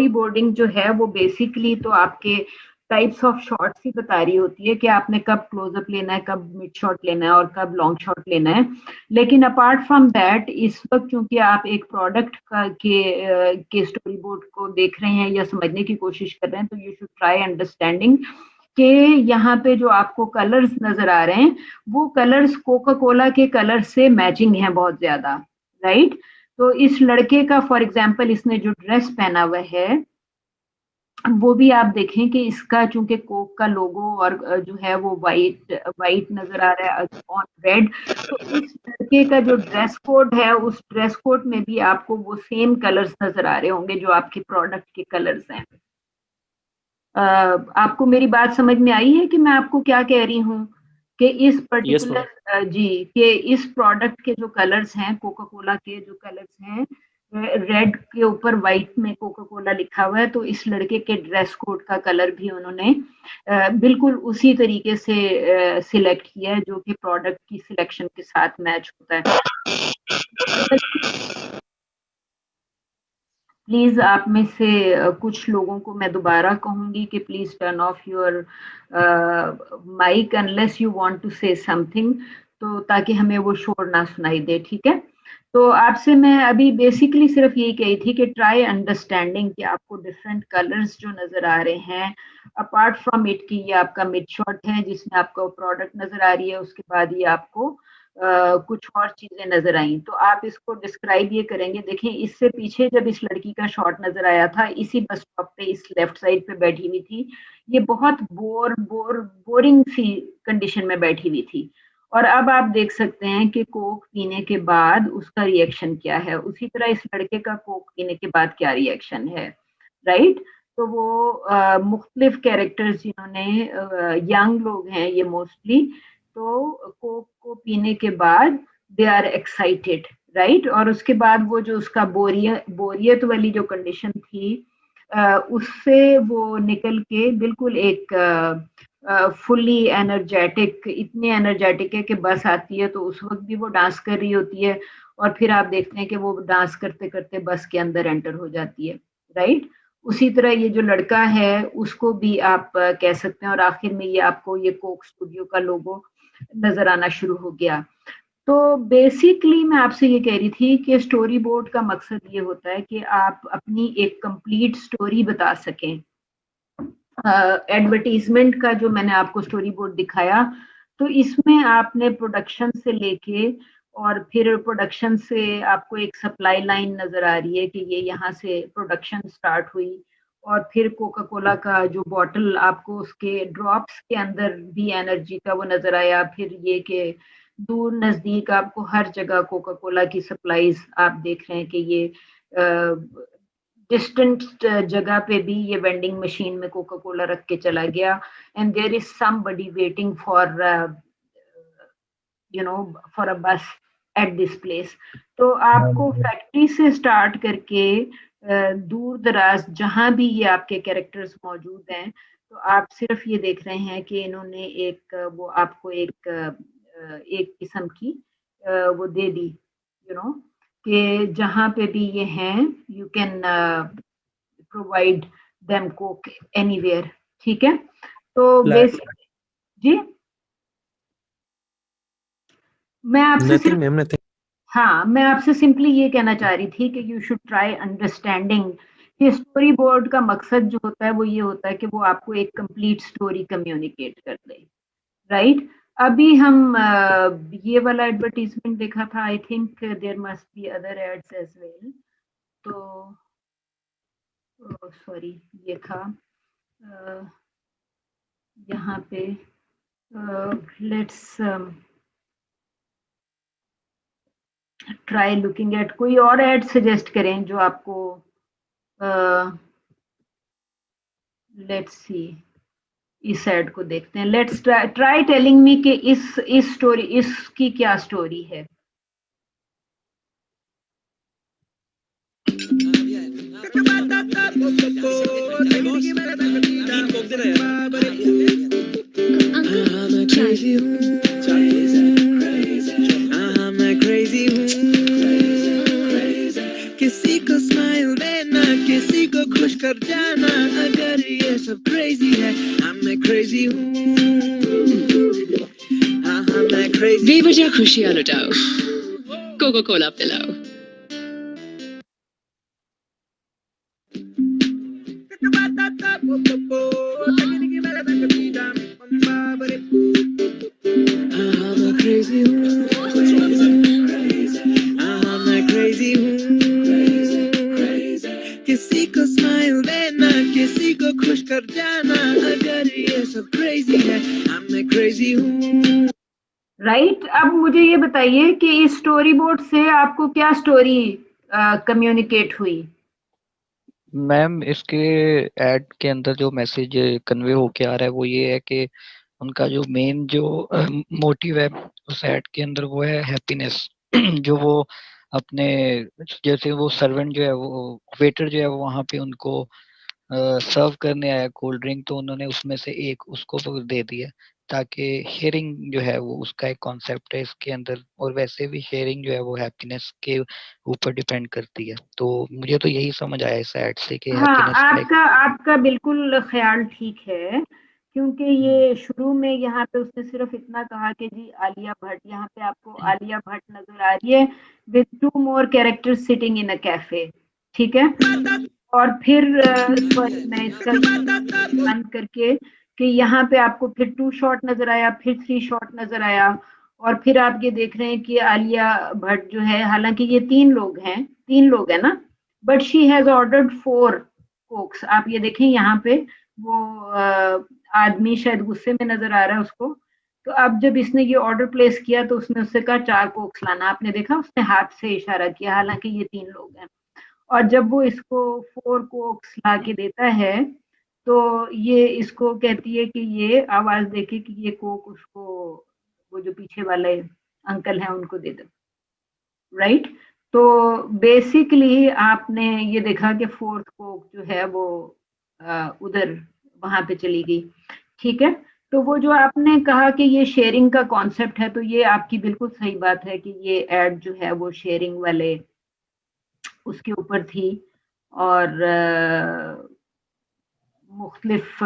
बोर्डिंग जो है वो बेसिकली तो आपके टाइप्स ऑफ शॉट्स ही बता रही होती है कि आपने कब क्लोजअप लेना है, कब मिड शॉट लेना है और कब लॉन्ग शॉट लेना है। लेकिन अपार्ट फ्रॉम दैट इस वक्त क्योंकि आप एक प्रोडक्ट के स्टोरी बोर्ड को देख रहे हैं या समझने की कोशिश कर रहे हैं, तो यू शुड ट्राई अंडरस्टैंडिंग कि यहाँ पे जो आपको कलर्स नजर आ रहे हैं वो कलर्स कोका कोला के कलर से मैचिंग है बहुत ज्यादा, राइट? तो इस लड़के का फॉर एग्जाम्पल इसने जो ड्रेस पहना हुआ है वो भी आप देखें कि इसका चूंकि कोक का लोगो और जो है वो वाइट नजर आ रहा है ऑन रेड, तो इस लड़के का जो ड्रेस कोड है उस ड्रेस कोड में भी आपको वो सेम कलर्स नजर आ रहे होंगे जो आपके प्रोडक्ट के कलर्स हैं। आपको मेरी बात समझ में आई है कि मैं आपको क्या कह रही हूँ कि इस पर्टिकुलर जी कि इस प्रोडक्ट के जो कलर्स हैं, कोका कोला के जो कलर्स हैं, रेड के ऊपर व्हाइट में कोका कोला लिखा हुआ है, तो इस लड़के के ड्रेस कोड का कलर भी उन्होंने बिल्कुल उसी तरीके से सिलेक्ट किया है जो कि प्रोडक्ट की सिलेक्शन के साथ मैच होता है। प्लीज आप में से कुछ लोगों को मैं दोबारा कहूंगी कि please turn off your mic unless you want to say something, तो ताकि हमें वो शोर ना सुनाई दे, ठीक है? तो आपसे मैं अभी बेसिकली सिर्फ यही कही थी कि ट्राई अंडरस्टैंडिंग कि आपको डिफरेंट कलर्स जो नजर आ रहे हैं, अपार्ट फ्रॉम इट कि ये आपका मिड शॉट है जिसमें आपका प्रोडक्ट नजर आ रही है, उसके बाद ये आपको कुछ और चीजें नजर आई, तो आप इसको डिस्क्राइब ये करेंगे। देखें इससे पीछे जब इस लड़की का शॉट नजर आया था इसी बस स्टॉप पे इस लेफ्ट साइड पे बैठी हुई थी, ये बहुत बोरिंग सी कंडीशन में बैठी हुई थी, और अब आप देख सकते हैं कि कोक पीने के बाद उसका रिएक्शन क्या है। उसी तरह इस लड़के का कोक पीने के बाद क्या रिएक्शन है, राइट? तो वो मुख्तलिफ कैरेक्टर्स जिन्होंने यंग लोग हैं ये मोस्टली, तो कोक को पीने के बाद दे आर एक्साइटेड, राइट? और उसके बाद वो जो उसका बोरियत वाली जो कंडीशन थी उससे वो निकल के बिल्कुल एक फुली एनर्जेटिक, इतनी एनर्जेटिक है कि बस आती है तो उस वक्त भी वो डांस कर रही होती है, और फिर आप देखते हैं कि वो डांस करते करते बस के अंदर एंटर हो जाती है, राइट? उसी तरह ये जो लड़का है उसको भी आप कह सकते हैं, और आखिर में ये आपको ये कोक स्टूडियो का लोगो नजर आना शुरू हो गया। तो बेसिकली मैं आपसे ये कह रही थी कि स्टोरी बोर्ड का मकसद ये होता है कि आप अपनी एक कंप्लीट स्टोरी बता सकें। एडवर्टीजमेंट का जो मैंने आपको स्टोरी बोर्ड दिखाया, तो इसमें आपने प्रोडक्शन से लेके और फिर प्रोडक्शन से आपको एक सप्लाई लाइन नजर आ रही है कि ये यहाँ से प्रोडक्शन स्टार्ट हुई, और फिर कोका कोला का जो बॉटल आपको उसके ड्रॉप्स के अंदर भी एनर्जी का वो नजर आया, फिर ये कि दूर नजदीक आपको हर जगह कोका कोला की सप्लाईज आप देख रहे हैं कि ये डिस्टेंट जगह पे भी ये वेंडिंग मशीन में कोका कोला रख के चला गया, and there is somebody waiting for for a bus at this place. तो आपको फैक्ट्री से स्टार्ट करके दूर दराज जहां भी ये आपके कैरेक्टर्स मौजूद हैं, तो आप सिर्फ ये देख रहे हैं कि इन्होंने एक वो आपको एक किस्म की वो दे दी, कि जहां पे भी ये हैं you can provide them Coke anywhere, ठीक है? तो बेसिक जी मैं आपसे हाँ, मैं आपसे सिंपली ये कहना चाह रही थी कि यू शुड ट्राई अंडरस्टैंडिंग कि स्टोरी बोर्ड का मकसद जो होता है वो ये होता है कि वो आपको एक कंप्लीट स्टोरी कम्युनिकेट कर दे, राइट? अभी हम ये वाला एडवर्टीजमेंट देखा था, I think there must be other ads as well, तो सॉरी ये था यहाँ पे लेट्स ट्राई लुकिंग एट, कोई और ऐड सजेस्ट करें जो आपको लेट्स सी, इस ऐड को देखते हैं। लेट्स ट्राई टेलिंग मी कि इस स्टोरी, इसकी क्या स्टोरी है। किसी को स्माइल देना, किसी को खुश कर जाना, अगर ये सब क्रेजी है, मैं क्रेजी हूँ। मैं क्रेजी। बेवजह खुशियाँ लुटाओ, कोको कोला पिलाओ। मैं क्रेजी हूँ, मैं क्रेजी हूँ। किसी को स्माइल देना, किसी को खुश कर जाना, अगर ये सब क्रेजी है, मैं क्रेजी हूँ। राइट, अब मुझे ये बताइए कि इस स्टोरी बोर्ड से आपको क्या स्टोरी कम्युनिकेट हुई? मैम इसके ऐड के अंदर जो मैसेज कन्वे होके आ रहा है वो ये है कि उनका जो मेन जो मोटिव है उस ऐड के अंदर वो है हैप्पीनेस। जो वो अपने, जैसे वो सर्वेंट जो है, वो वेटर जो है वो वहाँ पे उनको सर्व करने आया कोल्ड ड्रिंक, तो उन्होंने उसमें से एक उसको वो दे दिया ताकि शेयरिंग जो है वो उसका एक कॉन्सेप्ट है इसके अंदर, और वैसे भी शेयरिंग जो है वो हैप्पीनेस के ऊपर डिपेंड करती है। तो मुझे तो यही समझ आया इस ऐड से कि हाँ, हैप्पीनेस का एक आपका बिल्कुल ख्याल ठीक है, क्योंकि ये शुरू में यहाँ पे उसने सिर्फ इतना कहा कि जी आलिया भट्ट, यहाँ पे आपको आलिया भट्ट नजर आ रही है with 2 more characters sitting in a cafe, ठीक है। और फिर मैं इसका बंद करके कि यहाँ पे आपको फिर 2 शॉट नजर आया, फिर 3 शॉट नजर आया, और फिर आप ये देख रहे हैं कि आलिया भट्ट जो है, हालांकि ये 3 लोग हैं ना, but she has ordered 4 Cokes. आप ये देखें यहाँ पे वो आदमी शायद गुस्से में नजर आ रहा है उसको, तो अब जब इसने ये ऑर्डर प्लेस किया तो उसने उससे कहा 4 कोक्स लाना। आपने देखा उसने हाथ से इशारा किया, हालांकि ये 3 लोग हैं। और जब वो इसको 4 कोक्स ला के देता है तो ये इसको कहती है कि ये आवाज देके कि ये कोक उसको, वो जो पीछे वाले अंकल हैं उनको दे दो, राइट। तो बेसिकली आपने ये देखा कि 4th कोक जो है वो उधर वहां पे चली गई, ठीक है। तो वो जो आपने कहा कि ये शेयरिंग का कॉन्सेप्ट है, तो ये आपकी बिल्कुल सही बात है कि ये ऐड जो है वो शेयरिंग वाले उसके ऊपर थी, और मुख्तलिफ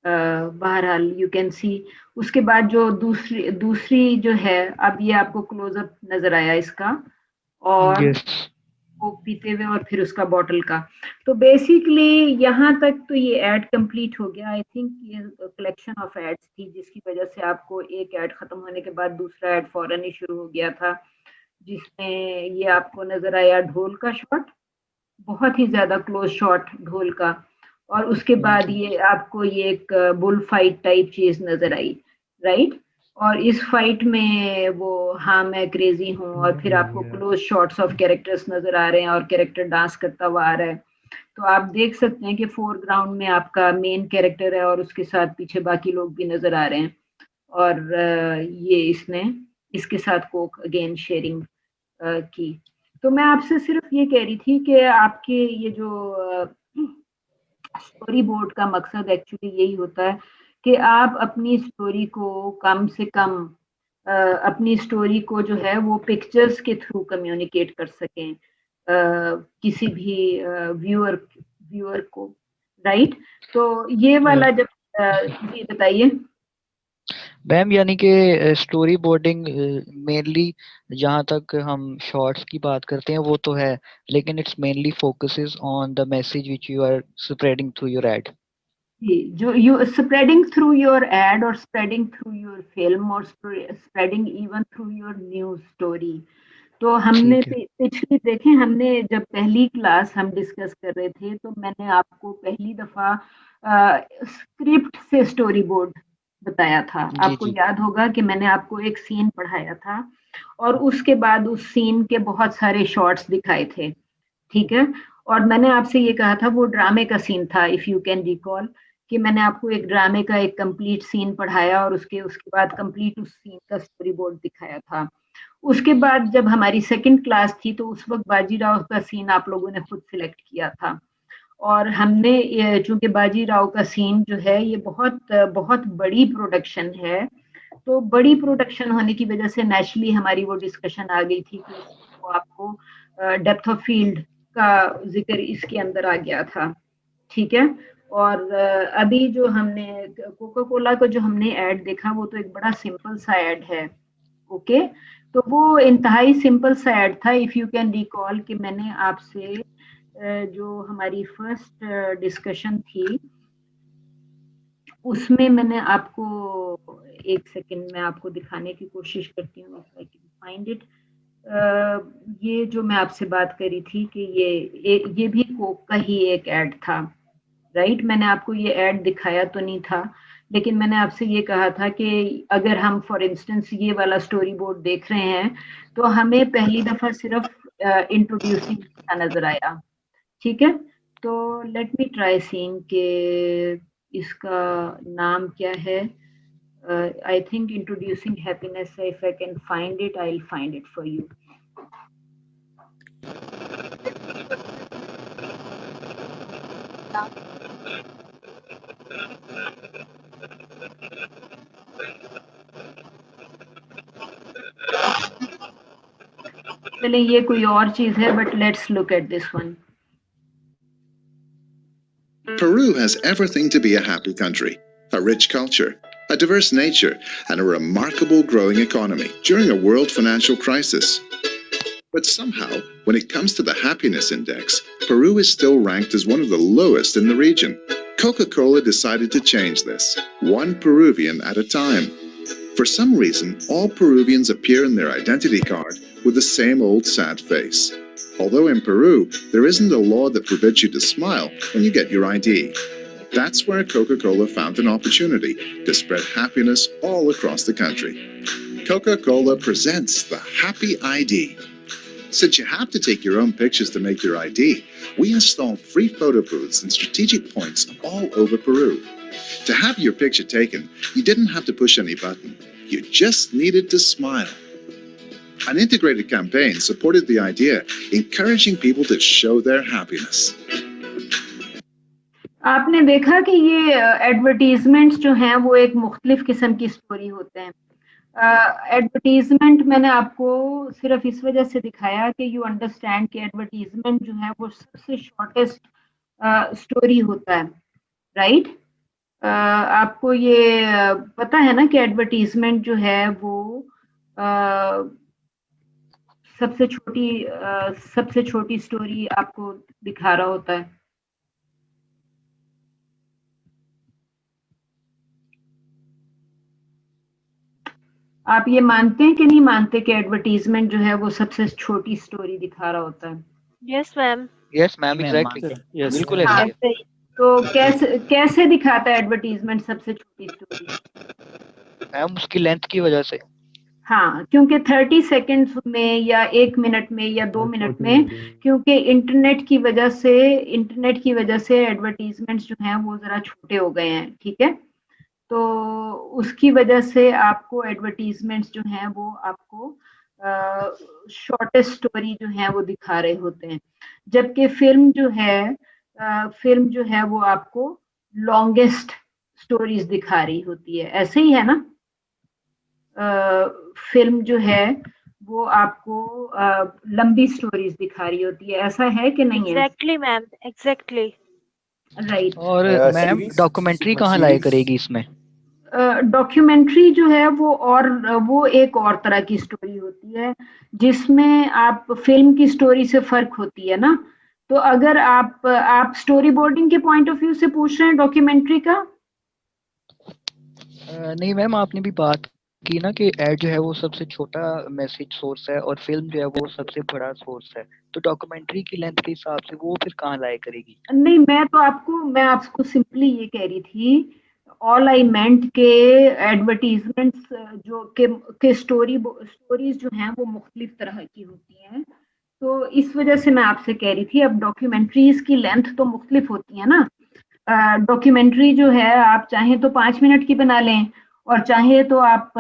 बहरहाल यू कैन सी। उसके बाद जो दूसरी जो है, अब ये आपको क्लोजअप नजर आया इसका, और कोक पीते हुए, और फिर उसका बॉटल का। तो बेसिकली यहाँ तक तो ये ऐड कंप्लीट हो गया। आई थिंक ये कलेक्शन ऑफ एड्स थी जिसकी वजह से आपको एक ऐड खत्म होने के बाद दूसरा ऐड फौरन ही शुरू हो गया था, जिसमें ये आपको नजर आया ढोल का शॉट, बहुत ही ज्यादा क्लोज शॉट ढोल का, और उसके बाद ये आपको ये एक बुल फाइट टाइप चीज नजर आई, राइट। और इस फाइट में वो हाँ मैं क्रेजी हूँ, और फिर आपको क्लोज शॉट्स ऑफ कैरेक्टर्स नजर आ रहे हैं और कैरेक्टर डांस करता हुआ आ रहा है। तो आप देख सकते हैं कि फोरग्राउंड में आपका मेन कैरेक्टर है और उसके साथ पीछे बाकी लोग भी नजर आ रहे हैं, और ये इसने इसके साथ कोक अगेन शेयरिंग की। तो मैं आपसे सिर्फ ये कह रही थी कि आपके ये जो स्टोरी बोर्ड का मकसद एक्चुअली यही होता है कि आप अपनी स्टोरी को कम से कम अपनी स्टोरी को जो है वो पिक्चर्स के थ्रू कम्युनिकेट कर सकें किसी भी व्यूअर को, राइट। तो ये वाला जब जी बताइए मैम, यानी कि स्टोरी बोर्डिंग मेनली जहाँ तक हम शॉर्ट्स की बात करते हैं वो तो है, लेकिन it's mainly focuses on the message which you are spreading through your ad. जो you spreading through your ad, और स्प्रेडिंग थ्रू योर फिल्म, और spreading even through your news story. तो हमने ठीक है। पिछली देखें, हमने जब पहली क्लास हम डिस्कस कर रहे थे तो मैंने आपको पहली दफा स्क्रिप्ट से स्टोरी बोर्ड बताया था। जी आपको जी याद होगा कि मैंने आपको एक सीन पढ़ाया था और उसके बाद उस सीन के बहुत सारे शॉट्स दिखाए थे, ठीक है। और मैंने आपसे ये कहा था वो ड्रामे का सीन था, इफ यू कैन रिकॉल, कि मैंने आपको एक ड्रामे का एक कंप्लीट सीन पढ़ाया और उसके उसके बाद कंप्लीट उस सीन का स्टोरी बोर्ड दिखाया था। उसके बाद जब हमारी सेकंड क्लास थी तो उस वक्त बाजीराव का सीन आप लोगों ने खुद सिलेक्ट किया था और हमने चूंकि बाजीराव का सीन जो है ये बहुत बहुत बड़ी प्रोडक्शन है, तो बड़ी प्रोडक्शन होने की वजह से नेचुरली हमारी वो डिस्कशन आ गई थी कि उसको आपको डेप्थ ऑफ फील्ड का जिक्र इसके अंदर आ गया था, ठीक है। और अभी जो हमने कोका कोला का जो हमने ऐड देखा वो तो एक बड़ा सिंपल सा ऐड है, ओके। तो वो इंतहाई सिंपल सा ऐड था। इफ यू कैन रिकॉल कि मैंने आपसे जो हमारी फर्स्ट डिस्कशन थी उसमें मैंने आपको, एक सेकंड में आपको दिखाने की कोशिश करती हूँ, आई कैन फाइंड इट। ये जो मैं आपसे बात करी थी कि ये भी कोक का ही एक ऐड था, राइट। मैंने आपको ये ऐड दिखाया तो नहीं था, लेकिन मैंने आपसे ये कहा था कि अगर हम फॉर इंस्टेंस ये वाला स्टोरी बोर्ड देख रहे हैं तो हमें पहली दफा सिर्फ इंट्रोड्यूसिंग नजर आया, ठीक है। तो लेट मी ट्राई सीइंग के इसका नाम क्या है। I think introducing happiness, if I can find it I will find it for you. चलिए ये कोई और चीज है, but let's look at this one. Peru has everything to be a happy country: a rich culture, a diverse nature, and a remarkable growing economy during a world financial crisis. But somehow, when it comes to the happiness index, Peru is still ranked as one of the lowest in the region. Coca-Cola decided to change this, one Peruvian at a time. For some reason, all Peruvians appear in their identity card with the same old sad face. Although in Peru, there isn't a law that forbids you to smile when you get your ID. That's where Coca-Cola found an opportunity to spread happiness all across the country. Coca-Cola presents the Happy ID. Since you have to take your own pictures to make your ID, we installed free photo booths in strategic points all over Peru. To have your picture taken, you didn't have to push any button. You just needed to smile. An integrated campaign supported the idea, encouraging people to show their happiness. आपने देखा कि ये advertisements जो हैं वो एक मुख्तलिफ किस्म की स्टोरी होते हैं। एडवर्टीजमेंट मैंने आपको सिर्फ इस वजह से दिखाया कि यू अंडरस्टैंड कि एडवर्टीजमेंट जो है वो सबसे शॉर्टेस्ट स्टोरी होता है, राइट। आपको ये पता है ना कि एडवर्टीजमेंट जो है वो सबसे छोटी स्टोरी आपको दिखा रहा होता है। आप ये मानते हैं कि नहीं मानते कि एडवर्टीजमेंट जो है वो सबसे छोटी स्टोरी दिखा रहा होता है? Yes ma'am. Yes ma'am, exactly, बिल्कुल हाँ, ऐसे ही है। तो कैसे दिखाता है एडवर्टीजमेंट सबसे छोटी स्टोरी? मैम उसकी लेंथ की वजह से। हाँ, क्योंकि 30 सेकंड्स में या 1 मिनट में या 2 मिनट में, क्योंकि इंटरनेट की वजह से एडवर्टीजमेंट्स जो हैं वो जरा छोटे हो गए हैं, ठीक है। तो उसकी वजह से आपको एडवर्टीजमेंट्स जो हैं वो आपको शॉर्टेस्ट स्टोरी जो है वो दिखा रहे होते हैं, जबकि फिल्म जो है वो आपको लॉन्गेस्ट स्टोरीज दिखा रही होती है। ऐसे ही है ना? फिल्म जो है वो आपको लंबी स्टोरीज दिखा रही होती है, ऐसा है कि नहीं है? Exactly ma'am, exactly, right. और मैम डॉक्यूमेंट्री कहाँ लाया करेगी इसमें? डॉक्यूमेंट्री जो है वो एक और तरह की स्टोरी होती है, जिसमें आप फिल्म की स्टोरी से फर्क होती है ना। तो अगर आप स्टोरी बोर्डिंग के पॉइंट ऑफ व्यू से पूछ रहे हैं डॉक्यूमेंट्री का? नहीं मैम, आपने भी बात कि ना कि एड जो है वो सबसे छोटा मैसेज सोर्स है और फिल्म जो है वो सबसे बड़ा सोर्स है, तो डॉक्यूमेंट्री की लेंथ के हिसाब से वो फिर कहाँ लाया करेगी? नहीं, मैं आपको सिंपली ये कह रही थी, ऑल आई मेंट के एडवर्टीजमेंट्स जो के स्टोरीज जो हैं वो मुख्तलिफ तरह की होती हैं, तो इस वजह से मैं आपसे कह रही थी। अब डॉक्यूमेंट्रीज की लेंथ तो मुख्तलिफ होती है ना। डॉक्यूमेंट्री जो है आप चाहें तो 5 मिनट की बना लें और चाहे तो आप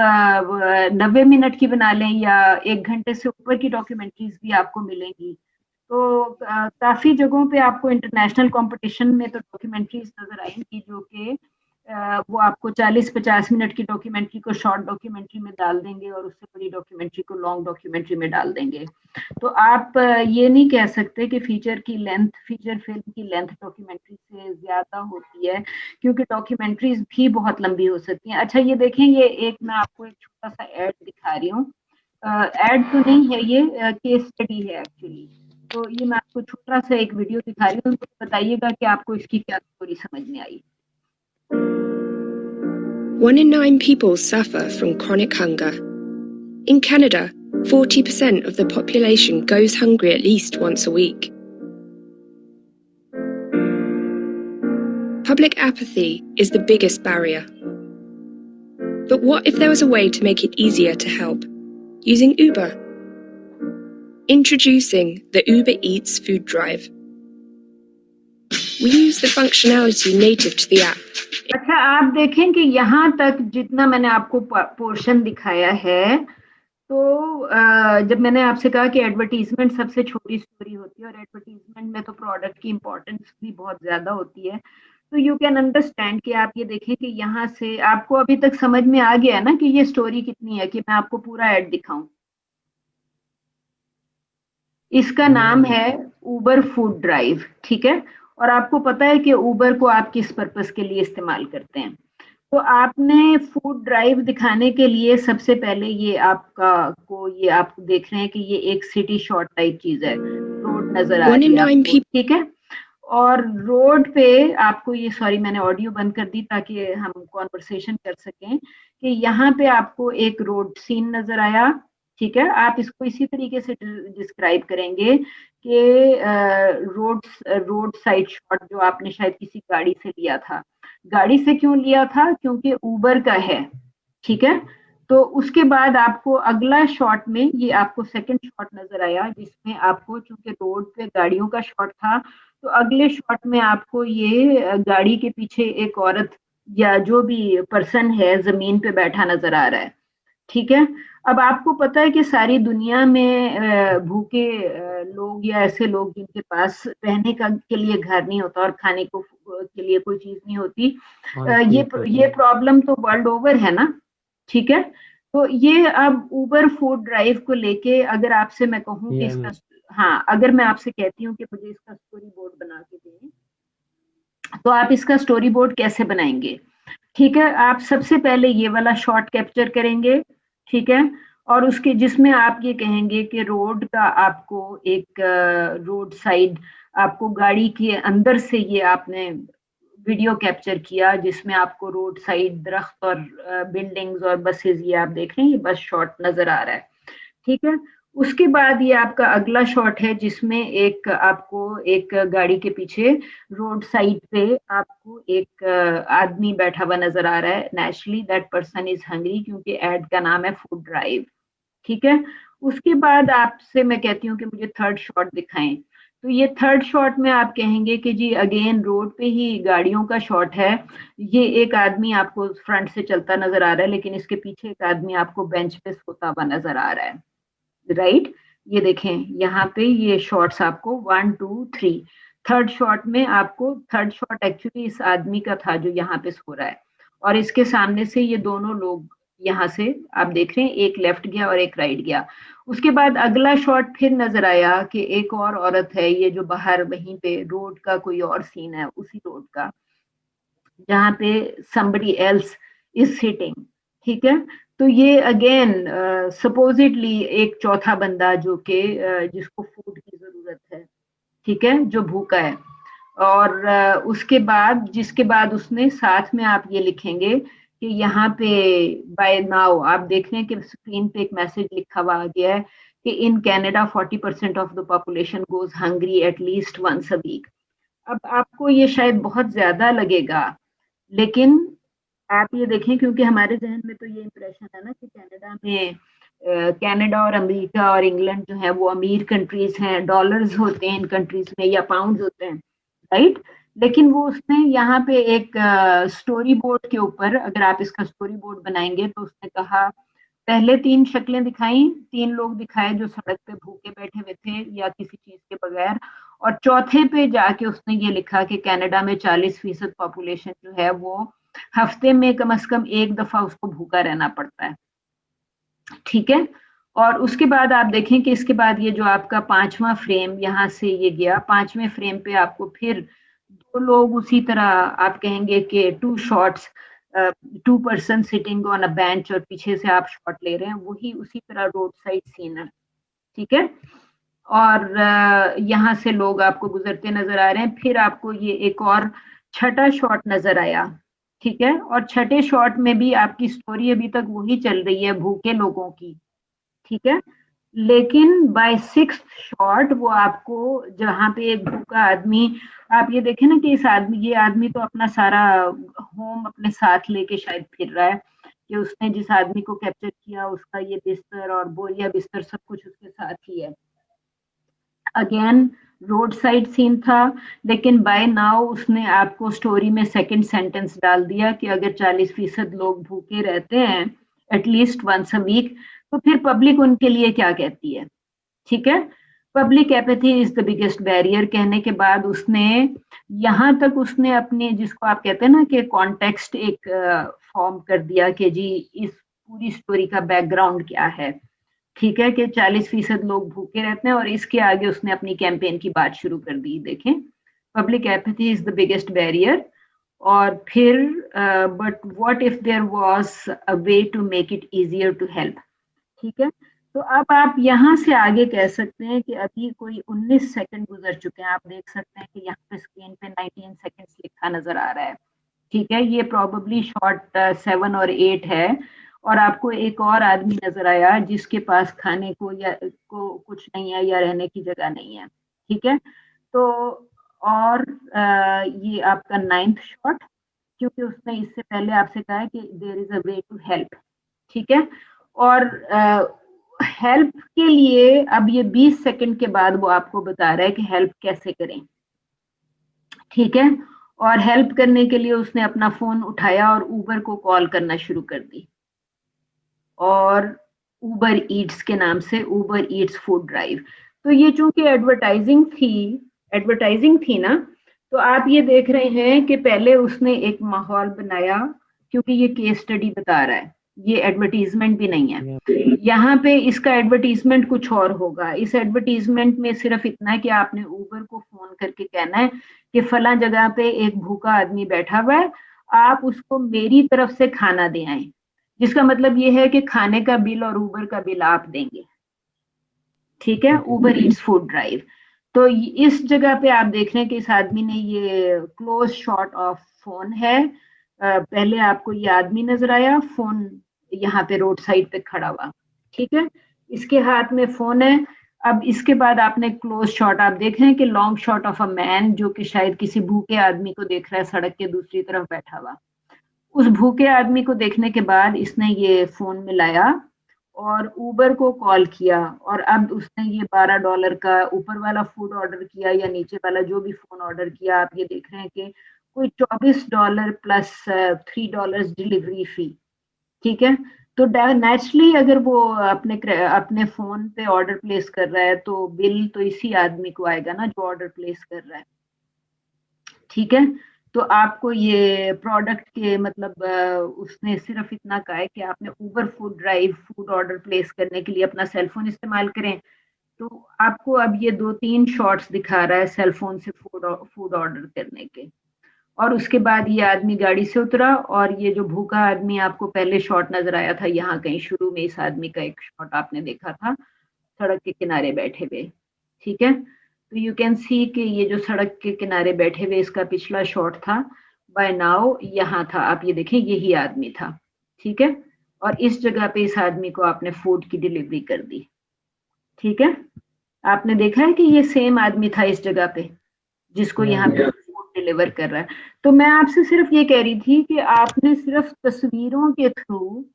90 मिनट की बना लें, या 1 घंटे से ऊपर की डॉक्यूमेंट्रीज भी आपको मिलेंगी। तो काफ़ी जगहों पे आपको इंटरनेशनल कंपटीशन में तो डॉक्यूमेंट्रीज नज़र आएंगी जो कि वो आपको 40-50 मिनट की डॉक्यूमेंट्री को शॉर्ट डॉक्यूमेंट्री में डाल देंगे और उससे बड़ी डॉक्यूमेंट्री को लॉन्ग डॉक्यूमेंट्री में डाल देंगे। तो आप ये नहीं कह सकते कि फीचर फिल्म की लेंथ डॉक्यूमेंट्री से ज़्यादा होती है, क्योंकि डॉक्यूमेंट्रीज भी बहुत लंबी हो सकती हैं। अच्छा, ये देखें, ये एक मैं आपको एक छोटा सा ऐड दिखा रही हूँ। ऐड तो नहीं है, ये केस स्टडी है एक्चुअली। तो ये मैं आपको छोटा सा एक वीडियो दिखा रही हूँ, तो बताइएगा कि आपको इसकी क्या स्टोरी समझ में आई। 1 in 9 people suffer from chronic hunger. In Canada, 40% of the population goes hungry at least once a week. Public apathy is the biggest barrier. But what if there was a way to make it easier to help? Using Uber. Introducing the Uber Eats food drive. We use the functionality native to the app. अच्छा, आप देखें कि यहाँ तक जितना मैंने आपको portion दिखाया है, तो जब मैंने आपसे कहा कि एडवर्टीजमेंट सबसे छोटी स्टोरी होती है और एडवर्टीजमेंट में तो प्रोडक्ट की इम्पोर्टेंस भी बहुत ज़्यादा होती है, तो यू कैन अंडरस्टैंड कि आप ये देखें कि यहाँ से आपको अभी तक समझ में आ गया ना कि ये स्टोरी कितनी है, कि मैं आपको पूरा ऐड दिखाऊं। इसका नाम है ऊबर फूड ड्राइव, ठीक है, और आपको पता है कि ऊबर को आप किस पर्पस के लिए इस्तेमाल करते हैं। तो आपने फूड ड्राइव दिखाने के लिए सबसे पहले ये आप देख रहे हैं कि ये एक सिटी शॉट टाइप चीज है, रोड नजर आ रही है आपको, ठीक है, और रोड पे आपको ये, सॉरी मैंने ऑडियो बंद कर दी ताकि हम कॉन्वर्सेशन कर सकें, कि यहाँ पे आपको एक रोड सीन नजर आया, ठीक है। आप इसको इसी तरीके से डिस्क्राइब करेंगे कि रोड साइड शॉट जो आपने शायद किसी गाड़ी से लिया था। गाड़ी से क्यों लिया था? क्योंकि ऊबर का है, ठीक है। तो उसके बाद आपको अगला शॉट में ये आपको सेकंड शॉट नजर आया, जिसमें आपको, चूंकि रोड पे गाड़ियों का शॉट था, तो अगले शॉट में आपको ये गाड़ी के पीछे एक औरत या जो भी पर्सन है जमीन पे बैठा नजर आ रहा है, ठीक है। अब आपको पता है कि सारी दुनिया में भूखे लोग या ऐसे लोग जिनके पास रहने के लिए घर नहीं होता और खाने के लिए कोई चीज नहीं होती, ये प्रॉब्लम तो वर्ल्ड ओवर है ना, ठीक है। तो ये अब ऊबर फूड ड्राइव को लेके अगर आपसे मैं कहूँ कि इसका, हाँ, अगर मैं आपसे कहती हूँ कि मुझे इसका स्टोरी बोर्ड बना के दें, तो आप इसका स्टोरी बोर्ड कैसे बनाएंगे? ठीक है, आप सबसे पहले ये वाला शॉट कैप्चर करेंगे, ठीक है, और उसके जिसमें आप ये कहेंगे कि रोड का आपको एक रोड साइड आपको गाड़ी के अंदर से ये आपने वीडियो कैप्चर किया, जिसमें आपको रोड साइड दरख्त और बिल्डिंग्स और बसेस ये आप देख रहे हैं, ये बस शॉट नजर आ रहा है, ठीक है। उसके बाद ये आपका अगला शॉट है जिसमें आपको एक गाड़ी के पीछे रोड साइड पे आपको एक आदमी बैठा हुआ नजर आ रहा है। Naturally that person is hungry, क्योंकि एड का नाम है फूड ड्राइव, ठीक है। उसके बाद आपसे मैं कहती हूँ कि मुझे थर्ड शॉट दिखाएं, तो ये थर्ड शॉट में आप कहेंगे कि जी अगेन रोड पे ही गाड़ियों का शॉट है, ये एक आदमी आपको फ्रंट से चलता नजर आ रहा है, लेकिन इसके पीछे एक आदमी आपको बेंच पे सोता हुआ नजर आ रहा है, राइट। ये देखें यहाँ पे ये शॉट्स आपको 1 2 3, थर्ड शॉट में आपको, थर्ड शॉट एक्चुअली इस आदमी का था जो यहाँ पे सो रहा है, और इसके सामने से ये दोनों लोग यहाँ से आप देख रहे हैं, एक लेफ्ट गया और एक राइट गया। उसके बाद अगला शॉट फिर नजर आया कि एक और औरत है, ये जो बाहर वहीं पे रोड का कोई और सीन है, उसी रोड का जहाँ पे somebody else is sitting, ठीक है। तो ये अगेन सपोजिटली एक चौथा बंदा जो कि जिसको फूड की जरूरत है, ठीक है, जो भूखा है, और उसके बाद जिसके बाद उसने साथ में आप ये लिखेंगे कि यहाँ पे बाय नाउ आप देख रहे हैं कि स्क्रीन पे एक मैसेज लिखा हुआ आ गया है कि in Canada 40% of the population goes hungry at least once a week. अब आपको ये शायद बहुत ज्यादा लगेगा, लेकिन आप ये देखें, क्योंकि हमारे जहन में तो ये इंप्रेशन है ना कि कनाडा में कनाडा और अमेरिका और इंग्लैंड जो है वो अमीर कंट्रीज हैं, डॉलर्स होते हैं इन कंट्रीज में या पाउंड्स होते हैं, राइट। लेकिन वो उसने यहाँ पे एक स्टोरी बोर्ड के ऊपर, अगर आप इसका स्टोरी बोर्ड बनाएंगे तो उसने कहा, पहले 3 शक्लें दिखाई, 3 लोग दिखाए जो सड़क पे भूखे बैठे हुए थे या किसी चीज के बगैर, और चौथे पे जाके उसने ये लिखा कि कनाडा में 40% पॉपुलेशन जो है वो हफ्ते में कम से कम एक दफा उसको भूखा रहना पड़ता है, ठीक है। और उसके बाद आप देखें कि इसके बाद ये जो आपका 5वां फ्रेम यहाँ से ये गया, 5वें फ्रेम पे आपको फिर 2 लोग उसी तरह, आप कहेंगे कि 2 shots, 2 person sitting on a bench और पीछे से आप शॉट ले रहे हैं, वही उसी तरह रोड साइड सीन है, ठीक है। और यहाँ से लोग आपको गुजरते नजर आ रहे हैं। फिर आपको ये एक और छठा शॉट नजर आया, ठीक है। और छठे शॉट में भी आपकी स्टोरी अभी तक वही चल रही है भूखे लोगों की, ठीक है। लेकिन बाय 6th शॉट वो आपको जहाँ पे एक भूखा आदमी, आप ये देखें ना कि ये आदमी तो अपना सारा होम अपने साथ लेके शायद फिर रहा है, कि उसने जिस आदमी को कैप्चर किया उसका ये बिस्तर और बोरिया बिस्तर सब कुछ उसके साथ ही है। अगेन रोड साइड सीन था, लेकिन बाय नाउ उसने आपको स्टोरी में सेकंड सेंटेंस डाल दिया कि अगर 40% लोग भूखे रहते हैं एटलीस्ट वंस अ वीक, तो फिर पब्लिक उनके लिए क्या कहती है, ठीक है। Public apathy is the biggest barrier कहने के बाद उसने यहाँ तक उसने अपने, जिसको आप कहते हैं ना कि कॉन्टेक्स्ट एक फॉर्म कर दिया कि जी इस पूरी स्टोरी का बैकग्राउंड क्या है, ठीक है, कि 40% लोग भूखे रहते हैं, और इसके आगे उसने अपनी कैंपेन की बात शुरू कर दी। देखें, public apathy is the biggest barrier, और फिर but what if there was a way to make it easier to help, ठीक है। तो अब आप यहाँ से आगे कह सकते हैं कि अभी कोई 19 सेकंड गुजर चुके हैं, आप देख सकते हैं कि यहाँ पे स्क्रीन पे 19 सेकंड्स लिखा नजर आ रहा है, ठीक है। ये प्रोबेबली शॉट 7 और 8 है, और आपको एक और आदमी नजर आया जिसके पास खाने को या कुछ नहीं है या रहने की जगह नहीं है, ठीक है। तो और ये आपका 9th शॉट, क्योंकि उसने इससे पहले आपसे कहा है कि there is a way to help, ठीक है। और हेल्प के लिए अब ये 20 सेकंड के बाद वो आपको बता रहा है कि हेल्प कैसे करें, ठीक है। और हेल्प करने के लिए उसने अपना फोन उठाया और ऊबर को कॉल करना शुरू कर दी, और ऊबर ईट्स के नाम से, ऊबर ईट्स फूड ड्राइव। तो ये चूंकि एडवर्टाइजिंग थी ना, तो आप ये देख रहे हैं कि पहले उसने एक माहौल बनाया, क्योंकि ये केस स्टडी बता रहा है, ये एडवर्टीजमेंट भी नहीं है। यहाँ पे इसका एडवर्टीजमेंट कुछ और होगा। इस एडवर्टीजमेंट में सिर्फ इतना कि आपने ऊबर को फोन करके कहना है कि फला जगह पे एक भूखा आदमी बैठा हुआ है, आप उसको मेरी तरफ से खाना दे आए, जिसका मतलब ये है कि खाने का बिल और ऊबर का बिल आप देंगे, ठीक है। Uber Eats food drive. तो इस जगह पे आप देख रहे हैं कि इस आदमी ने, ये क्लोज शॉट ऑफ फोन है, पहले आपको ये आदमी नजर आया, फोन यहाँ पे रोड साइड पे खड़ा हुआ, ठीक है, इसके हाथ में फोन है। अब इसके बाद आपने क्लोज शॉट आप देख रहे हैं कि long shot of a man, जो कि शायद किसी भूखे आदमी को देख रहा है सड़क के दूसरी तरफ बैठा हुआ। उस भूखे आदमी को देखने के बाद इसने ये फोन मिलाया और ऊबर को कॉल किया, और अब उसने ये $12 का ऊपर वाला फूड ऑर्डर किया या नीचे वाला जो भी फोन ऑर्डर किया, आप ये देख रहे हैं कि कोई $24 प्लस $3 डिलीवरी फी, ठीक है। तो नेचुरली अगर वो अपने फोन पे ऑर्डर प्लेस कर रहा है तो बिल तो इसी आदमी को आएगा ना जो ऑर्डर प्लेस कर रहा है, ठीक है। तो आपको ये प्रोडक्ट के मतलब उसने सिर्फ इतना कहा है कि आपने Uber food drive food order place करने के लिए अपना सेलफोन इस्तेमाल करें। तो आपको अब ये 2-3 शॉट्स दिखा रहा है सेलफोन से फूड ऑर्डर करने के। और उसके बाद ये आदमी गाड़ी से उतरा, और ये जो भूखा आदमी आपको पहले शॉट नजर आया था यहाँ कहीं शुरू में, इस आदमी का एक शॉट आपने देखा था सड़क के किनारे बैठे हुए, ठीक है। तो यू कैन सी कि ये जो सड़क के किनारे बैठे हुए इसका पिछला शॉट था, बाय नाउ यहाँ था, आप ये देखें यही आदमी था, ठीक है, और इस जगह पे इस आदमी को आपने फूड की डिलीवरी कर दी, ठीक है। आपने देखा है कि ये सेम आदमी था इस जगह पे जिसको यहाँ पे फूड डिलीवर कर रहा है। तो मैं आपसे सिर्फ ये कह रही थी कि आपने सिर्फ तस्वीरों के थ्रू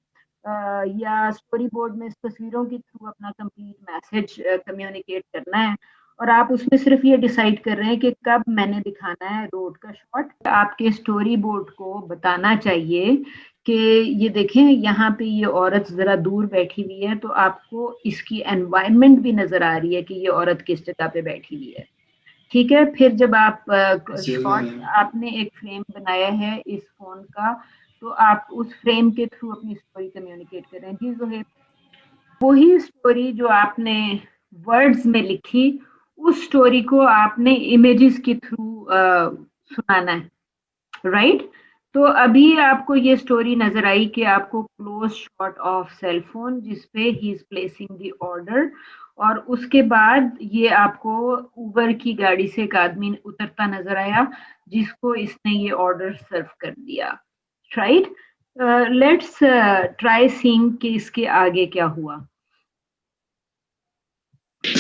या स्टोरी बोर्ड में इस तस्वीरों के थ्रू अपना कंप्लीट मैसेज कम्युनिकेट करना है, और आप उसमें सिर्फ ये डिसाइड कर रहे हैं कि कब मैंने दिखाना है रोड का शॉट। आपके स्टोरी बोर्ड को बताना चाहिए कि ये देखें यहाँ पे ये औरत जरा दूर बैठी हुई है, तो आपको इसकी एनवायरनमेंट भी नजर आ रही है कि ये औरत किस जगह पे बैठी हुई है, ठीक है। फिर जब आप शॉट आपने एक फ्रेम बनाया है इस फोन का, तो आप उस फ्रेम के थ्रू अपनी स्टोरी कम्युनिकेट कर रहे हैं। जी ज़ोहैब, वही स्टोरी जो आपने वर्ड्स में लिखी, उस स्टोरी को आपने इमेजेस के थ्रू सुनाना है, राइट। तो अभी आपको ये स्टोरी नजर आई कि आपको close shot of cell phone जिसपे he is placing the order, और उसके बाद ये आपको उबर की गाड़ी से एक आदमी उतरता नजर आया जिसको इसने ये ऑर्डर सर्व कर दिया, राइट। लेट्स ट्राई सीइंग कि इसके आगे क्या हुआ।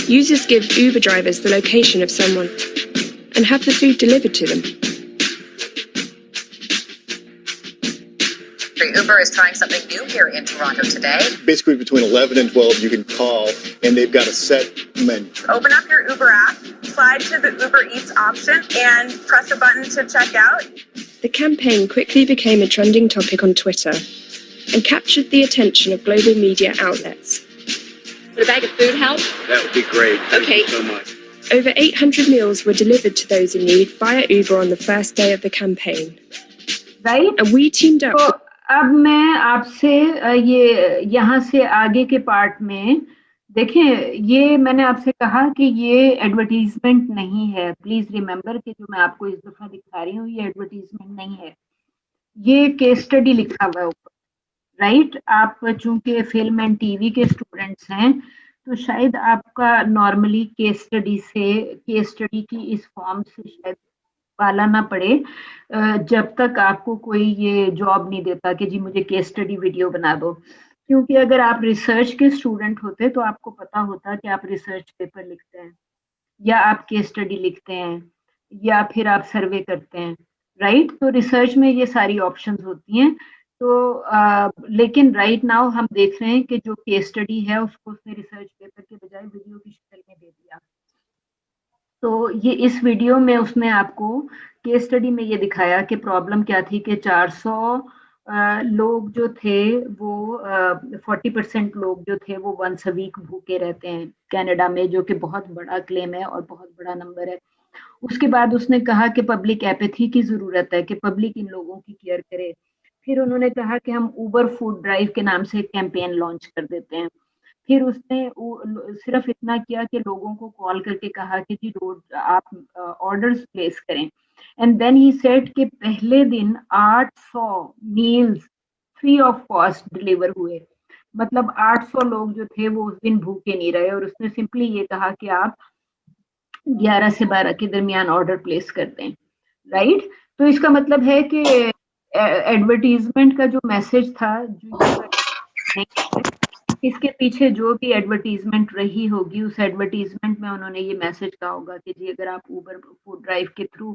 Users give Uber drivers the location of someone and have the food delivered to them. Uber is trying something new here in Toronto today. Basically, between 11 and 12, you can call, and they've got a set menu. Open up your Uber app, slide to the Uber Eats option, and press a button to check out. The campaign quickly became a trending topic on Twitter and captured the attention of global media outlets. Would a bag of food help? That would be great. Thank Okay. you so much. Over 800 meals were delivered to those in need via Uber on the first day of the campaign. Right? And we teamed up. So, अब मैं आपसे ये यहाँ से आगे के part में देखें, ये मैंने आपसे कहा कि ये एडवर्टीजमेंट नहीं है, प्लीज रिमेम्बर कि जो मैं आपको इस दफा दिखा रही हूँ ये एडवर्टीजमेंट नहीं है, ये केस स्टडी लिखा हुआ है ऊपर, राइट। आप चूंकि फिल्म एंड टीवी के स्टूडेंट्स हैं तो शायद आपका नॉर्मली केस स्टडी की इस फॉर्म से शायद पाला ना पड़े जब तक आपको कोई ये जॉब नहीं देता कि जी मुझे केस स्टडी वीडियो बना दो, क्योंकि अगर आप रिसर्च के स्टूडेंट होते तो आपको पता होता कि आप रिसर्च पेपर लिखते हैं या आप केस स्टडी लिखते हैं या फिर आप सर्वे करते हैं, राइट। तो रिसर्च में ये सारी ऑप्शंस होती हैं। तो लेकिन राइट नाउ हम देख रहे हैं कि जो केस स्टडी है उसको उसने रिसर्च पेपर के बजाय वीडियो की शक्ल में दे दिया। तो ये इस वीडियो में उसने आपको केस स्टडी में ये दिखाया कि प्रॉब्लम क्या थी कि 400 लोग जो थे वो 40% लोग जो थे वो वंस अ वीक भूखे रहते हैं कनाडा में, जो कि बहुत बड़ा क्लेम है और बहुत बड़ा नंबर है। उसके बाद उसने कहा कि पब्लिक एपैथी की ज़रूरत है कि पब्लिक इन लोगों की केयर करे। फिर उन्होंने कहा कि हम ऊबर फूड ड्राइव के नाम से एक कैंपेन लॉन्च कर देते हैं। फिर उसने सिर्फ इतना किया कि लोगों को कॉल करके कहा कि जी रोड आप ऑर्डर्स प्लेस करें, एंड देन ही सेड कि पहले दिन 800 meals free of cost deliver हुए, मतलब 800 लोग जो थे वो उस दिन भूखे नहीं रहे। और उसने सिंपली ये कहा कि आप 11 से 12 के दरमियान ऑर्डर प्लेस कर दें, राइट। तो इसका मतलब है कि एडवर्टीजमेंट का जो मैसेज था इसके पीछे जो भी एडवर्टीजमेंट रही होगी उस एडवर्टीजमेंट में उन्होंने ये मैसेज कहा होगा कि जी अगर आप ऊबर फूड ड्राइव के थ्रू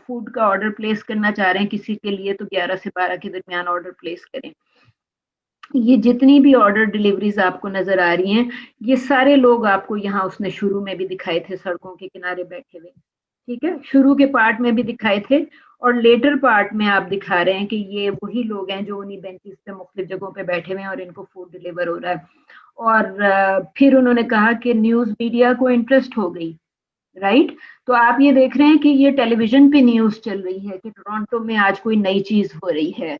फूड का ऑर्डर प्लेस करना चाह रहे हैं किसी के लिए तो 11 से 12 के दरमियान ऑर्डर प्लेस करें। ये जितनी भी ऑर्डर डिलीवरीज आपको नजर आ रही हैं ये सारे लोग आपको यहाँ उसने शुरू में भी दिखाए थे सड़कों के किनारे बैठे हुए, ठीक है, शुरू के पार्ट में भी दिखाए थे और लेटर पार्ट में आप दिखा रहे हैं कि ये वही लोग हैं जो उन्हीं बेंचेस पे मुख्तलिफ जगहों पे बैठे हुए हैं और इनको फूड डिलीवर हो रहा है। और फिर उन्होंने कहा कि न्यूज़ मीडिया को इंटरेस्ट हो गई, राइट। तो आप ये देख रहे हैं कि ये टेलीविजन पे न्यूज़ चल रही है कि टोरंटो में आज कोई नई चीज़ हो रही है,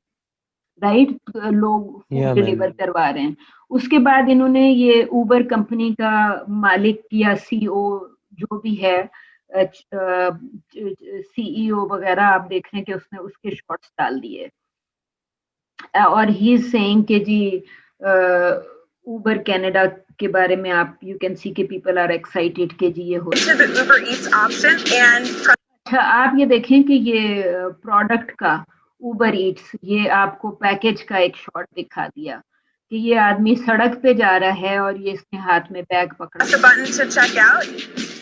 राइट, लोग फूड डिलीवर करवा रहे हैं। उसके बाद इन्होंने ये ऊबर कंपनी का मालिक या CEO जो भी है CEO वगैरह आप देख रहे हैं कि उसने उसके शॉट्स डाल दिए और ही इज सेइंग कि जी ऊबर कनाडा के बारे में आप यू कैन सी के पीपल आर एक्साइटेड कि जी ये हो अच्छा, आप ये देखें कि ये प्रोडक्ट का उबर ईट्स, ये आपको पैकेज का एक शॉट दिखा दिया कि ये आदमी सड़क पे जा रहा है और ये इसने हाथ में बैग पकड़ा। Press the button to check out.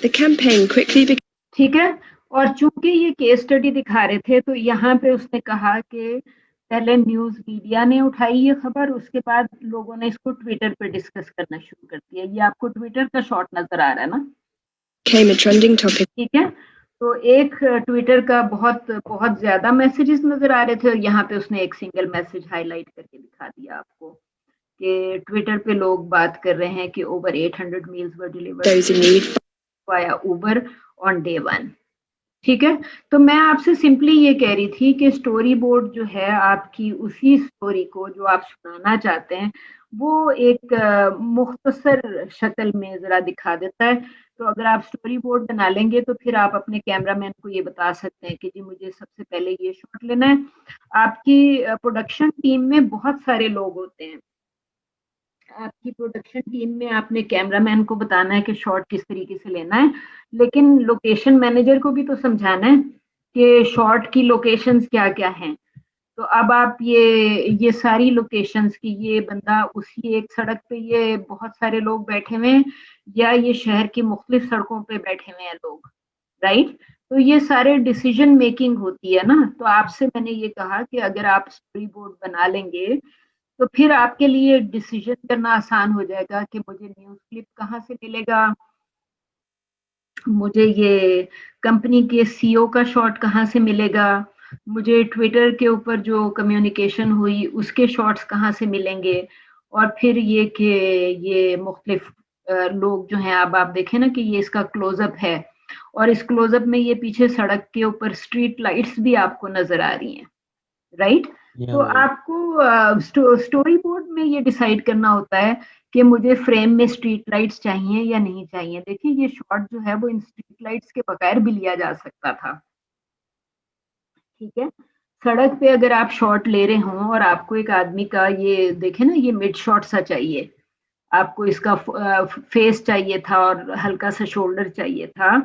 The campaign quickly became ठीक है, और चूंकि ये केस स्टडी दिखा रहे थे तो यहाँ पे उसने कहा कि पहले न्यूज मीडिया ने उठाई ये खबर, उसके बाद लोगों ने इसको ट्विटर पे डिस्कस करना शुरू कर दिया। ये आपको ट्विटर का शॉट नजर आ रहा है ना, a trending topic. ठीक है। तो एक ट्विटर का बहुत बहुत ज्यादा मैसेजेस नजर आ रहे थे और यहाँ पे उसने एक सिंगल मैसेज हाईलाइट करके दिखा दिया आपको कि ट्विटर पे लोग बात कर रहे हैं कि over 800 meals were delivered via Uber on day 1। ठीक है, तो मैं आपसे सिंपली ये कह रही थी कि स्टोरी बोर्ड जो है आपकी उसी स्टोरी को जो आप सुनाना चाहते हैं वो एक मुख्तसर शक्ल में जरा दिखा देता है। तो अगर आप स्टोरी बोर्ड बना लेंगे तो फिर आप अपने कैमरामैन को ये बता सकते हैं कि जी मुझे सबसे पहले ये शॉट लेना है। आपकी प्रोडक्शन टीम में बहुत सारे लोग होते हैं, आपकी प्रोडक्शन टीम में आपने कैमरामैन को बताना है कि शॉट किस तरीके से लेना है, लेकिन लोकेशन मैनेजर को भी तो समझाना है कि शॉट की लोकेशंस क्या क्या हैं। तो अब आप ये सारी लोकेशंस की, ये बंदा उसी एक सड़क पे, ये बहुत सारे लोग बैठे हुए हैं या ये शहर की मुख्तलिफ सड़कों पे बैठे हुए हैं लोग, राइट। तो ये सारे डिसीजन मेकिंग होती है ना। तो आपसे मैंने ये कहा कि अगर आप स्टोरी बोर्ड बना लेंगे तो फिर आपके लिए डिसीजन करना आसान हो जाएगा कि मुझे न्यूज़ क्लिप कहाँ से मिलेगा, मुझे ये कंपनी के सीईओ का शॉट कहाँ से मिलेगा, मुझे ट्विटर के ऊपर जो कम्युनिकेशन हुई उसके शॉट्स कहाँ से मिलेंगे, और फिर ये कि ये मुख्तलिफ लोग जो हैं, अब आप देखें ना कि ये इसका क्लोजअप है और इस क्लोजअप में ये पीछे सड़क के ऊपर स्ट्रीट लाइट्स भी आपको नजर आ रही हैं, राइट। तो आपको स्टोरी बोर्ड में ये डिसाइड करना होता है कि मुझे फ्रेम में स्ट्रीट लाइट्स चाहिए या नहीं चाहिए। देखिए ये शॉट जो है वो इन स्ट्रीट लाइट्स के बगैर भी लिया जा सकता था, ठीक है। सड़क पे अगर आप शॉट ले रहे हों और आपको एक आदमी का, ये देखे ना, ये मिड शॉट सा चाहिए, आपको इसका फेस चाहिए था और हल्का सा शोल्डर चाहिए था,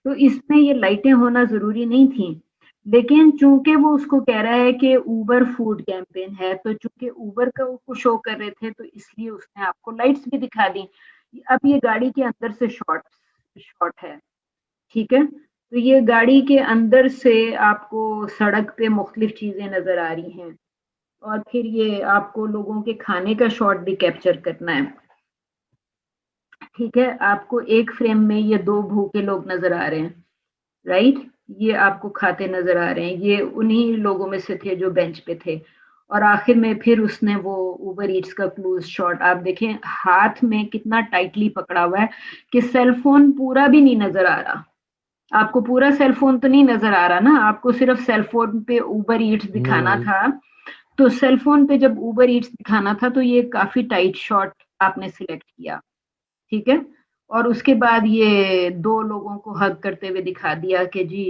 तो इसमें ये लाइटें होना जरूरी नहीं थी। लेकिन चूंकि वो उसको कह रहा है कि उबर फूड कैंपेन है, तो चूंकि उबर का उसको शो कर रहे थे तो इसलिए उसने आपको लाइट्स भी दिखा दी। अब ये गाड़ी के अंदर से शॉट है, ठीक है। तो ये गाड़ी के अंदर से आपको सड़क पे मुख्तलिफ चीजें नजर आ रही हैं और फिर ये आपको लोगों के खाने का शॉट भी कैप्चर करना है, ठीक है। आपको एक फ्रेम में ये 2 भूखे लोग नजर आ रहे हैं, राइट, ये आपको खाते नजर आ रहे हैं, ये उन्हीं लोगों में से थे जो बेंच पे थे। और आखिर में फिर उसने वो उबर ईट्स का क्लोज शॉट, आप देखें हाथ में कितना टाइटली पकड़ा हुआ है कि सेल फोन पूरा भी नहीं नजर आ रहा। आपको पूरा सेल फोन तो नहीं नजर आ रहा ना, आपको सिर्फ सेल फोन पे उबर ईट्स दिखाना था। तो सेल फोन पे जब उबर ईट्स दिखाना था तो ये काफी टाइट शॉट आपने सिलेक्ट किया, ठीक है। और उसके बाद ये 2 लोगों को हग करते हुए दिखा दिया कि जी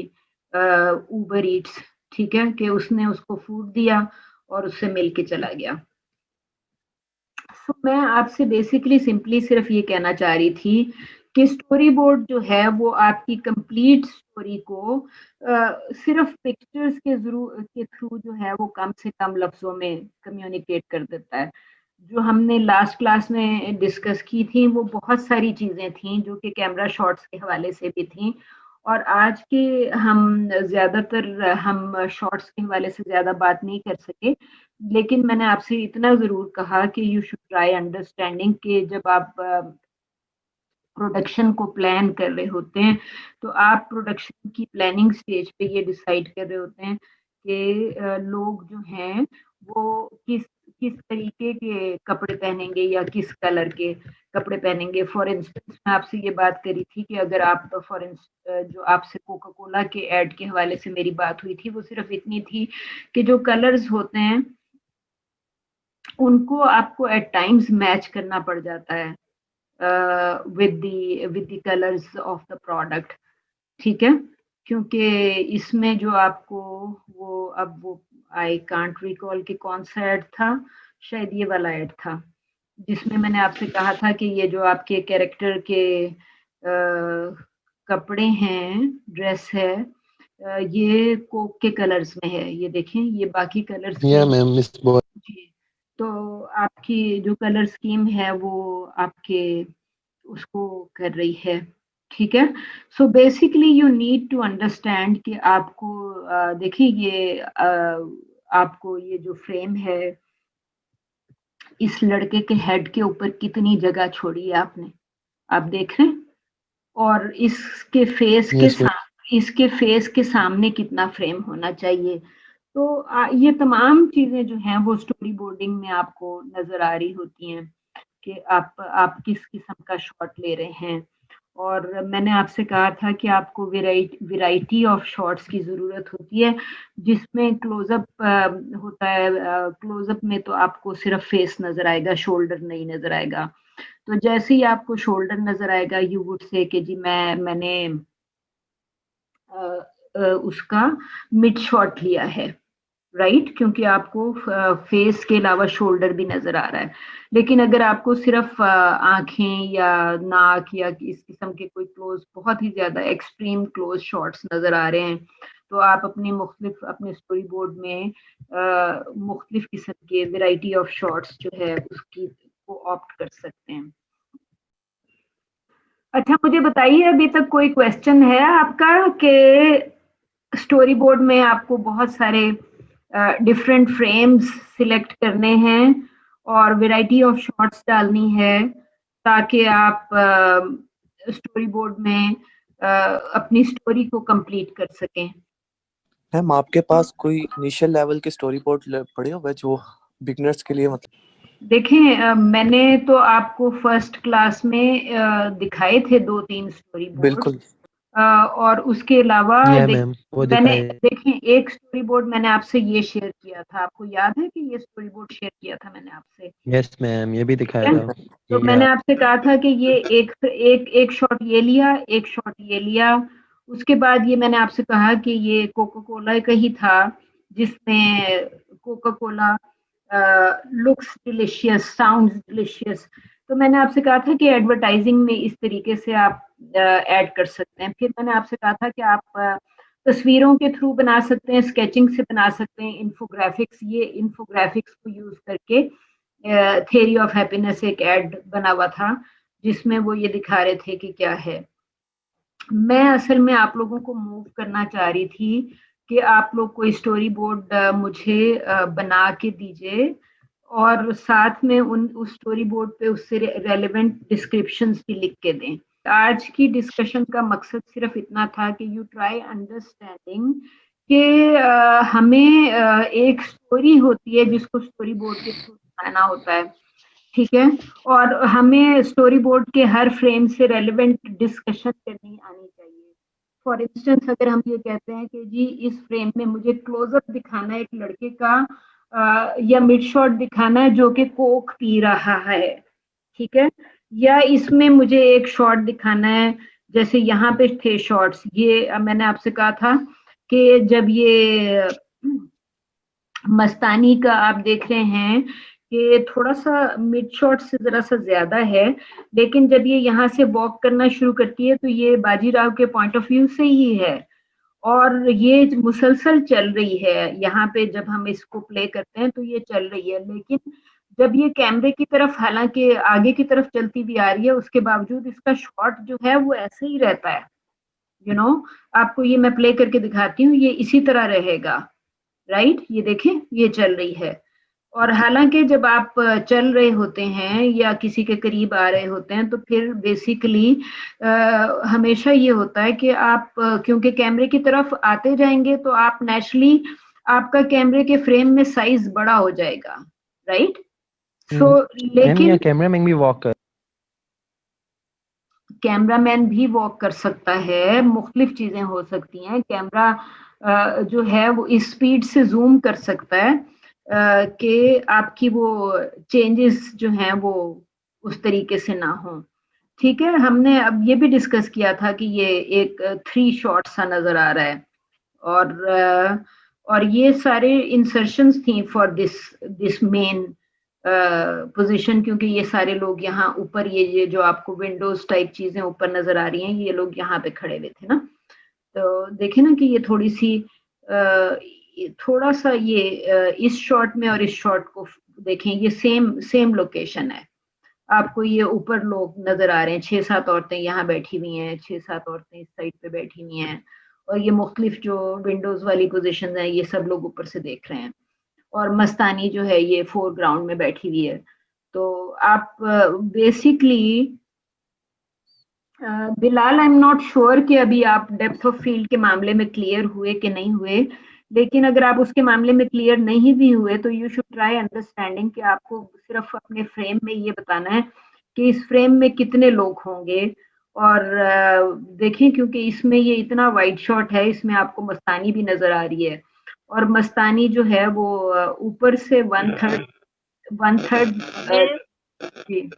उबर ईट्स, ठीक है, कि उसने उसको फूड दिया और उससे मिल के चला गया। तो मैं आपसे बेसिकली सिंपली सिर्फ ये कहना चाह रही थी कि स्टोरी बोर्ड जो है वो आपकी कंप्लीट स्टोरी को सिर्फ पिक्चर्स के थ्रू जो है वो कम से कम लफ्जों में कम्युनिकेट कर देता है। जो हमने लास्ट क्लास में डिस्कस की थी वो बहुत सारी चीजें थी जो कि कैमरा शॉट्स के हवाले से भी थी, और आज के हम शॉट्स के हवाले से ज्यादा बात नहीं कर सके। लेकिन मैंने आपसे इतना जरूर कहा कि यू शुड ट्राई अंडरस्टैंडिंग कि जब आप प्रोडक्शन को प्लान कर रहे होते हैं तो आप प्रोडक्शन की प्लानिंग स्टेज पे ये डिसाइड कर रहे होते हैं कि लोग जो हैं वो किस तरीके के कपड़े पहनेंगे या किस कलर के कपड़े पहनेंगे। फॉर इंस्टेंस मैं आपसे ये बात करी थी कि अगर आप जो आपसे कोका कोला के ऐड के हवाले से मेरी बात हुई थी वो सिर्फ इतनी थी कि जो कलर्स होते हैं उनको आपको एट टाइम्स मैच करना पड़ जाता है with the colors of the product, ठीक है। क्योंकि इसमें जो आपको वो आई कांट रिकॉल कि कौन सा ऐड था, शायद ये वाला ऐड था जिसमें मैंने आपसे कहा था कि ये जो आपके कैरेक्टर के कपड़े हैं, ड्रेस है, ये कोक के कलर्स में है, ये देखें, ये बाकी कलर या स्कीम मैम मिस बॉय जी, तो आपकी जो कलर स्कीम है वो आपके उसको कर रही है, ठीक है। So basically you need to understand कि आपको देखिए ये आपको ये जो फ्रेम है, इस लड़के के हेड के ऊपर कितनी जगह छोड़ी है आपने, आप देख रहे हैं, और इसके फेस के यस मैम इसके फेस के सामने कितना फ्रेम होना चाहिए। तो ये तमाम चीजें जो हैं वो स्टोरी बोर्डिंग में आपको नजर आ रही होती हैं कि आप किस किस्म का शॉट ले रहे हैं। और मैंने आपसे कहा था कि आपको वैरायटी ऑफ शॉट्स की ज़रूरत होती है, जिसमें क्लोजअप होता है। क्लोजअप में तो आपको सिर्फ फेस नज़र आएगा, शोल्डर नहीं नज़र आएगा। तो जैसे ही आपको शोल्डर नज़र आएगा, यू वुड से कि जी मैंने उसका मिड शॉट लिया है, राइट, क्योंकि आपको फेस के अलावा शोल्डर भी नजर आ रहा है। लेकिन अगर आपको सिर्फ आंखें या नाक या इस किस्म के कोई क्लोज, बहुत ही ज्यादा एक्सट्रीम क्लोज शॉट्स नजर आ रहे हैं, तो आप अपने स्टोरी बोर्ड में मुख्तलिफ किस्म के वैरायटी ऑफ शॉट्स जो है उसकी को ऑप्ट कर सकते हैं। अच्छा, मुझे बताइए अभी तक कोई क्वेश्चन है आपका कि स्टोरी बोर्ड में आपको बहुत सारे डिफरेंट फ्रेम्स सिलेक्ट करने हैं और वैरायटी ऑफ शॉट्स डालनी है ताकि आप स्टोरी बोर्ड में अपनी स्टोरी को कंप्लीट कर सकें। मैम आपके पास कोई इनिशियल लेवल के स्टोरी बोर्ड पड़े हुए जो बिगनर्स के लिए, मतलब देखें, मैंने तो आपको फर्स्ट क्लास में दिखाए थे 2-3 स्टोरी बोर्ड, बिल्कुल, और उसके अलावा या मैम वो मैंने दिखाए देखें एक स्टोरी बोर्ड मैंने आपसे ये शेयर किया था, आपको याद है कि ये स्टोरी बोर्ड शेयर किया था मैंने आपसे? यस मैम ये भी दिखाया ठीक है? था तो ये मैंने आपसे कहा था कि ये एक शॉट ये लिया, एक शॉट ये लिया। उसके बाद ये मैंने आपसे कहा कि ये कोका कोला का ही था, जिसमें Coca Cola looks delicious, sounds delicious. तो मैंने आपसे कहा था कि एडवर्टाइजिंग में इस तरीके से आप ऐड कर सकते हैं। फिर मैंने आपसे कहा था कि आप तस्वीरों के थ्रू बना सकते हैं, स्केचिंग से बना सकते हैं, इन्फोग्राफिक्स, ये इन्फोग्राफिक्स को यूज करके थ्योरी ऑफ हैप्पीनेस एक ऐड बना हुआ था जिसमें वो ये दिखा रहे थे कि क्या है। मैं असल में आप लोगों को मूव करना चाह रही थी कि आप लोग कोई स्टोरी बोर्ड मुझे बना के दीजिए और साथ में उस स्टोरी बोर्ड पे उससे रेलेवेंट डिस्क्रिप्शंस भी लिख के दें। आज की डिस्कशन का मकसद सिर्फ इतना था कि यू ट्राई अंडरस्टैंडिंग कि हमें एक स्टोरी होती है जिसको स्टोरी बोर्ड के थ्रू बनाना होता है, ठीक है, और हमें स्टोरी बोर्ड के हर फ्रेम से रेलेवेंट डिस्कशन करनी आनी चाहिए। फॉर इंस्टेंस अगर हम ये कहते हैं कि जी इस फ्रेम में मुझे क्लोजअप दिखाना है एक लड़के का या मिड शॉट दिखाना है जो कि कोक पी रहा है, ठीक है, या इसमें मुझे एक शॉट दिखाना है, जैसे यहाँ पे थे शॉट्स, ये मैंने आपसे कहा था कि जब ये मस्तानी का आप देख रहे हैं कि थोड़ा सा मिड शॉट से जरा सा ज्यादा है, लेकिन जब ये यहाँ से वॉक करना शुरू करती है तो ये बाजीराव के पॉइंट ऑफ व्यू से ही है और ये मुसलसल चल रही है। यहाँ पे जब हम इसको प्ले करते हैं तो ये चल रही है, लेकिन जब ये कैमरे की तरफ हालांकि आगे की तरफ चलती हुई आ रही है, उसके बावजूद इसका शॉट जो है वो ऐसे ही रहता है। यू नो, आपको ये मैं प्ले करके दिखाती हूँ, ये इसी तरह रहेगा, राइट, ये देखें ये चल रही है। और हालांकि जब आप चल रहे होते हैं या किसी के करीब आ रहे होते हैं तो फिर बेसिकली हमेशा ये होता है कि आप क्योंकि कैमरे की तरफ आते जाएंगे तो आप नेचुरली आपका कैमरे के फ्रेम में साइज बड़ा हो जाएगा, राइट। सो लेकिन कैमरामैन भी वॉक कर कैमरामैन भी वॉक कर सकता है, मुख्तलिफ चीजें हो सकती हैं। कैमरा जो है वो इस स्पीड से जूम कर सकता है कि आपकी वो चेंजेस जो हैं वो उस तरीके से ना हो, ठीक है। हमने अब ये भी डिस्कस किया था कि ये एक 3 शॉट सा नजर आ रहा है और ये सारे इंसर्शंस थी फॉर दिस मेन पोजीशन, क्योंकि ये सारे लोग यहाँ ऊपर ये जो आपको विंडोज टाइप चीजें ऊपर नजर आ रही हैं, ये लोग यहाँ पे खड़े हुए थे ना। तो देखें ना कि ये थोड़ी सी थोड़ा सा ये इस शॉट में और इस शॉट को देखें, ये सेम लोकेशन है। आपको ये ऊपर लोग नजर आ रहे हैं, 6-7 औरतें यहाँ बैठी हुई हैं, 6-7 औरतें इस साइड पे बैठी हुई हैं, और ये मुख्तलिफ जो विंडोज वाली पोजीशन है ये सब लोग ऊपर से देख रहे हैं, और मस्तानी जो है ये फोरग्राउंड में बैठी हुई है। तो आप basically Bilal, I am not sure कि अभी आप डेप्थ ऑफ फील्ड के मामले में क्लियर हुए कि नहीं हुए, लेकिन अगर आप उसके मामले में क्लियर नहीं भी हुए तो यू शुड ट्राई अंडरस्टैंडिंग कि आपको सिर्फ अपने फ्रेम में ये बताना है कि इस फ्रेम में कितने लोग होंगे। और देखें क्योंकि इसमें ये इतना वाइड शॉट है, इसमें आपको मस्तानी भी नजर आ रही है, और मस्तानी जो है वो ऊपर से 1/3 जी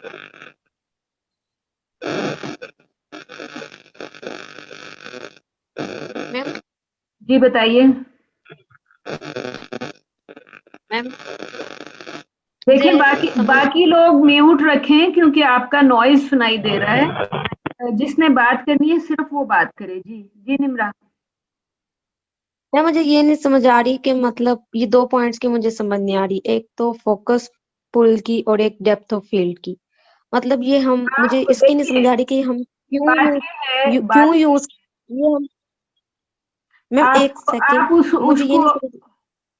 जी बताइए मैम। देखिए बाकी लोग म्यूट रखें क्योंकि आपका नॉइज सुनाई दे रहा है। जिसने बात करनी है सिर्फ वो बात करे। जी जी निम्रा। मैम मुझे ये नहीं समझ आ रही कि मतलब ये 2 पॉइंट्स की मुझे समझ नहीं आ रही, एक तो फोकस पुल की और एक डेप्थ ऑफ फील्ड की। मतलब ये हम मुझे इसकी नहीं समझ आ रही कि हम क्यों यूज ये हम मैम एक सेकंड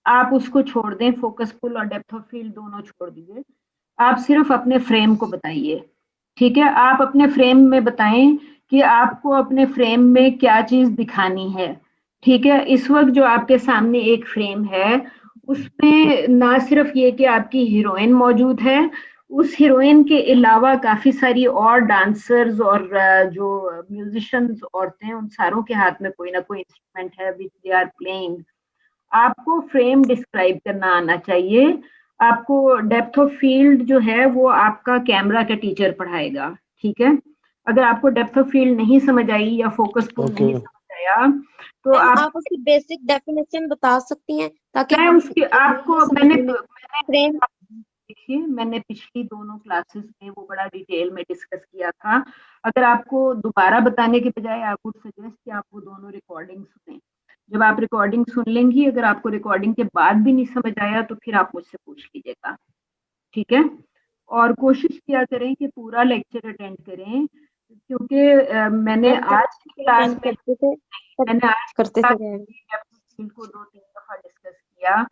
आप उसको छोड़ दें, फोकस पुल और डेप्थ ऑफ फील्ड दोनों छोड़ दीजिए, आप सिर्फ अपने फ्रेम को बताइए। ठीक है, आप अपने फ्रेम में बताएं कि आपको अपने फ्रेम में क्या चीज दिखानी है। ठीक है, इस वक्त जो आपके सामने एक फ्रेम है उसमें ना सिर्फ ये कि आपकी हीरोइन मौजूद है, उस हीरोइन के अलावा काफी सारी और डांसर्स और जो म्यूजिशियंस औरतें, उन सारों के हाथ में कोई ना कोई इंस्ट्रूमेंट है विच दे आर प्लेइंग। आपको फ्रेम डिस्क्राइब करना आना चाहिए। आपको डेप्थ ऑफ फील्ड जो है वो आपका कैमरा का टीचर पढ़ाएगा। ठीक है, अगर आपको डेप्थ ऑफ फील्ड नहीं समझ आई या फोकस पुल नहीं समझ आया तो आप उसकी बेसिक डेफिनेशन बता सकती हैं ताकि मैं उसकी आपको मैंने फ्रेम देखिए मैंने पिछली दोनों क्लासेस में वो बड़ा डिटेल में डिस्कस किया था। अगर आपको दोबारा बताने के बजाय आई वुड सजेस्ट कि आप वो दोनों रिकॉर्डिंग सुनें। जब आप रिकॉर्डिंग सुन लेंगी, अगर आपको रिकॉर्डिंग के बाद भी नहीं समझ आया तो फिर आप मुझसे पूछ लीजिएगा। ठीक है, और कोशिश किया करें कि पूरा लेक्चर अटेंड करें, क्योंकि मैंने आज की क्लास में को 2-3 दफा डिस्कस किया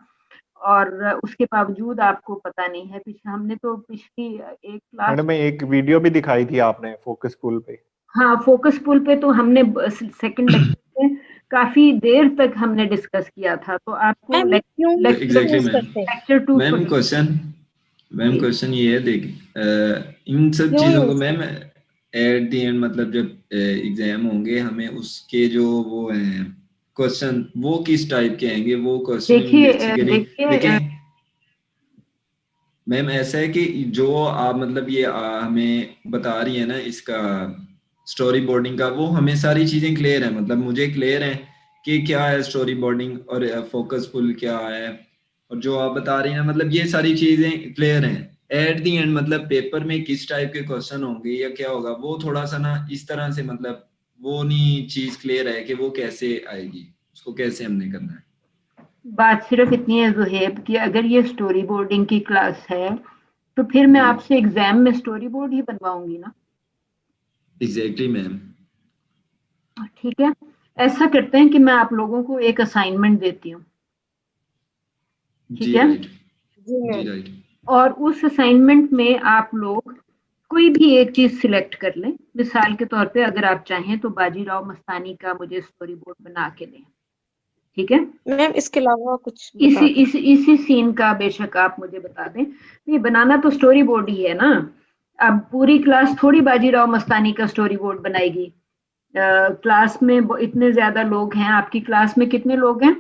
और उसके बावजूद आपको पता नहीं है। हमने तो पिछली एक क्लास मैडम में एक वीडियो भी दिखाई थी आपने फोकस पुल पे। हाँ, फोकस पुल पे तो हमने सेकंड लेक्चर में काफी देर तक हमने डिस्कस किया था। तो आपको लेक्चर 2 मैम क्वेश्चन ये है, देखिए इन सब चीजों को मैम एट द एंड मतलब जब एग्जाम होंगे हमें उसके जो वो हैं क्वेश्चन वो किस टाइप के आएंगे वो क्वेश्चन देखिए मैम ऐसा है कि जो आप मतलब ये हमें बता रही है ना इसका स्टोरी बोर्डिंग का, वो हमें सारी चीजें क्लियर है, मतलब मुझे क्लियर है कि क्या है स्टोरी बोर्डिंग और फोकस पुल क्या है, और जो आप बता रही हैं मतलब ये सारी चीजें क्लियर हैं। एट दी एंड मतलब पेपर में किस टाइप के क्वेश्चन होंगे या क्या होगा वो थोड़ा सा ना इस तरह से मतलब वो नहीं चीज क्लियर है कि वो कैसे आएगी, उसको कैसे हमने करना है। बात सिर्फ इतनी है ज़ुहैब कि अगर ये स्टोरी बोर्डिंग की क्लास है तो फिर मैं आपसे एग्जाम में स्टोरी बोर्ड ही बनवाऊंगी ना। Exactly ma'am. ठीक है, ऐसा करते हैं कि मैं आप लोगों को एक असाइनमेंट देती हूँ। ठीक है, और उस असाइनमेंट में आप लोग कोई भी एक चीज सिलेक्ट कर लें। मिसाल के तौर पे अगर आप चाहें तो बाजीराव मस्तानी का मुझे स्टोरी बोर्ड बना के दें। ठीक है मैम, इसके अलावा कुछ इसी सीन का बेशक आप मुझे बता दें। ये बनाना तो स्टोरी बोर्ड ही है ना। अब पूरी क्लास थोड़ी बाजीराव मस्तानी का स्टोरी बोर्ड बनाएगी। क्लास में इतने ज्यादा लोग हैं। आपकी क्लास में कितने लोग हैं?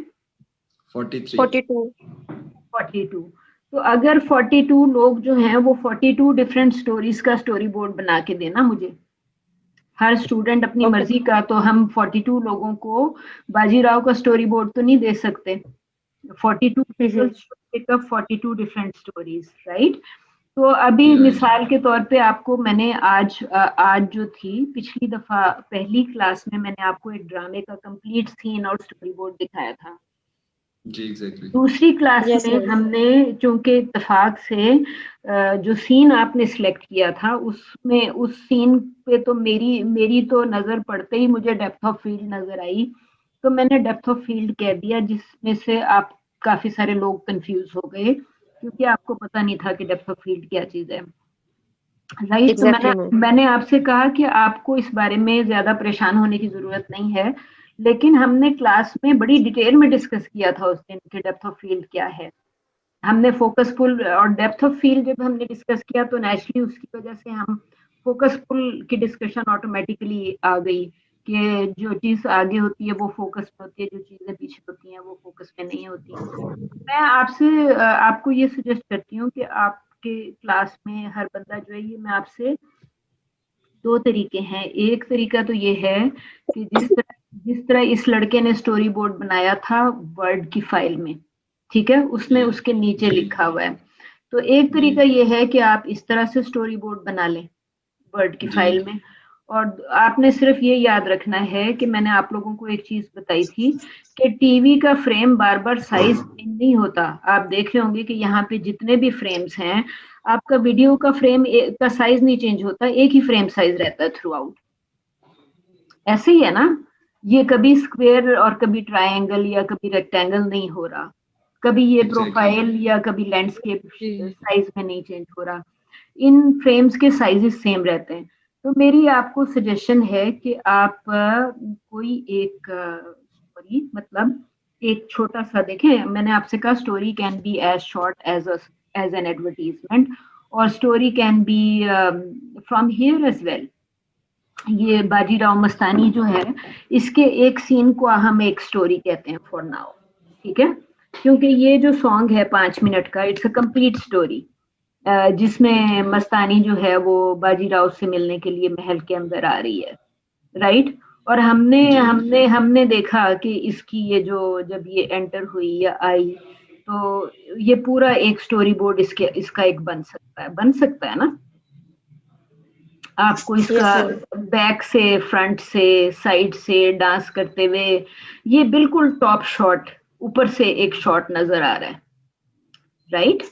42। तो अगर 42 लोग जो हैं वो 42 डिफरेंट स्टोरीज का स्टोरी बोर्ड बना के देना मुझे। हर स्टूडेंट अपनी मर्जी का, तो हम 42 लोगों को बाजीराव का स्टोरी बोर्ड तो नहीं दे सकते। 42 people should pick up 42 different stories, right? तो अभी मिसाल के तौर पे आपको मैंने आज जो थी, पिछली दफा पहली क्लास में मैंने आपको एक ड्रामे का कंप्लीट सीन और स्टोरी बोर्ड दिखाया था। जी एग्जैक्टली। दूसरी क्लास Yes, में ma'am. हमने चूंकि इत्तेफाक से जो सीन आपने सिलेक्ट किया था उसमें उस सीन पे तो मेरी तो नजर पड़ते ही मुझे डेप्थ ऑफ फील्ड नजर आई, तो मैंने डेप्थ ऑफ फील्ड कह दिया, जिसमें से आप काफी सारे लोग कंफ्यूज हो गए क्योंकि आपको पता नहीं था कि डेप्थ ऑफ फील्ड क्या चीज है। राइट। Exactly, तो ma'am. मैंने आपसे कहा कि आपको इस बारे में ज्यादा परेशान होने की जरूरत नहीं है, लेकिन हमने क्लास में बड़ी डिटेल में डिस्कस किया था उस दिन कि डेप्थ ऑफ फील्ड क्या है। हमने फोकस पुल और डेप्थ ऑफ फील्ड जब हमने डिस्कस किया तो नेचुरली उसकी वजह से हम फोकस पुल की डिस्कशन ऑटोमेटिकली आ गई कि जो चीज आगे होती है वो फोकस में होती है, जो चीजें पीछे होती हैं वो फोकस में नहीं होती। मैं आपसे आपको ये सजेस्ट करती हूँ कि आपके क्लास में हर बंदा जो है, ये मैं आपसे दो तरीके हैं। एक तरीका तो ये है कि जिस तरह इस लड़के ने स्टोरी बोर्ड बनाया था वर्ड की फाइल में, ठीक है, उसमें उसके नीचे लिखा हुआ है, तो एक तरीका ये है कि आप इस तरह से स्टोरी बोर्ड बना लें वर्ड की फाइल में। और आपने सिर्फ ये याद रखना है कि मैंने आप लोगों को एक चीज बताई थी कि टीवी का फ्रेम बार बार साइज चेंज नहीं होता। आप देख रहे होंगे कि यहाँ पे जितने भी फ्रेम्स हैं, आपका वीडियो का फ्रेम का साइज नहीं चेंज होता, एक ही फ्रेम साइज रहता है थ्रू आउट। ऐसे ही है ना, ये कभी स्क्वायर और कभी ट्रायंगल या कभी रेक्टेंगल नहीं हो रहा, कभी ये प्रोफाइल या कभी लैंडस्केप साइज में नहीं चेंज हो रहा, इन फ्रेम्स के साइजेस सेम रहते हैं। तो मेरी आपको सजेशन है कि आप कोई एक स्टोरी, मतलब एक छोटा सा, देखें मैंने आपसे कहा story can be as short as an advertisement और story can be from here as well. ये बाजीराव मस्तानी जो है, इसके एक सीन को हम एक स्टोरी कहते हैं फॉर नाउ, ठीक है, क्योंकि ये जो सॉन्ग है 5 मिनट का, इट्स अ कंप्लीट स्टोरी, जिसमें मस्तानी जो है वो बाजीराव से मिलने के लिए महल के अंदर आ रही है, राइट। और हमने देखा कि इसकी ये जो जब ये एंटर हुई या आई, तो ये पूरा एक स्टोरी बोर्ड इसका एक बन सकता है ना। आपको इसका बैक से, फ्रंट से, साइड से डांस करते हुए, ये बिल्कुल टॉप शॉट, ऊपर से एक शॉट नजर आ रहा है, राइट।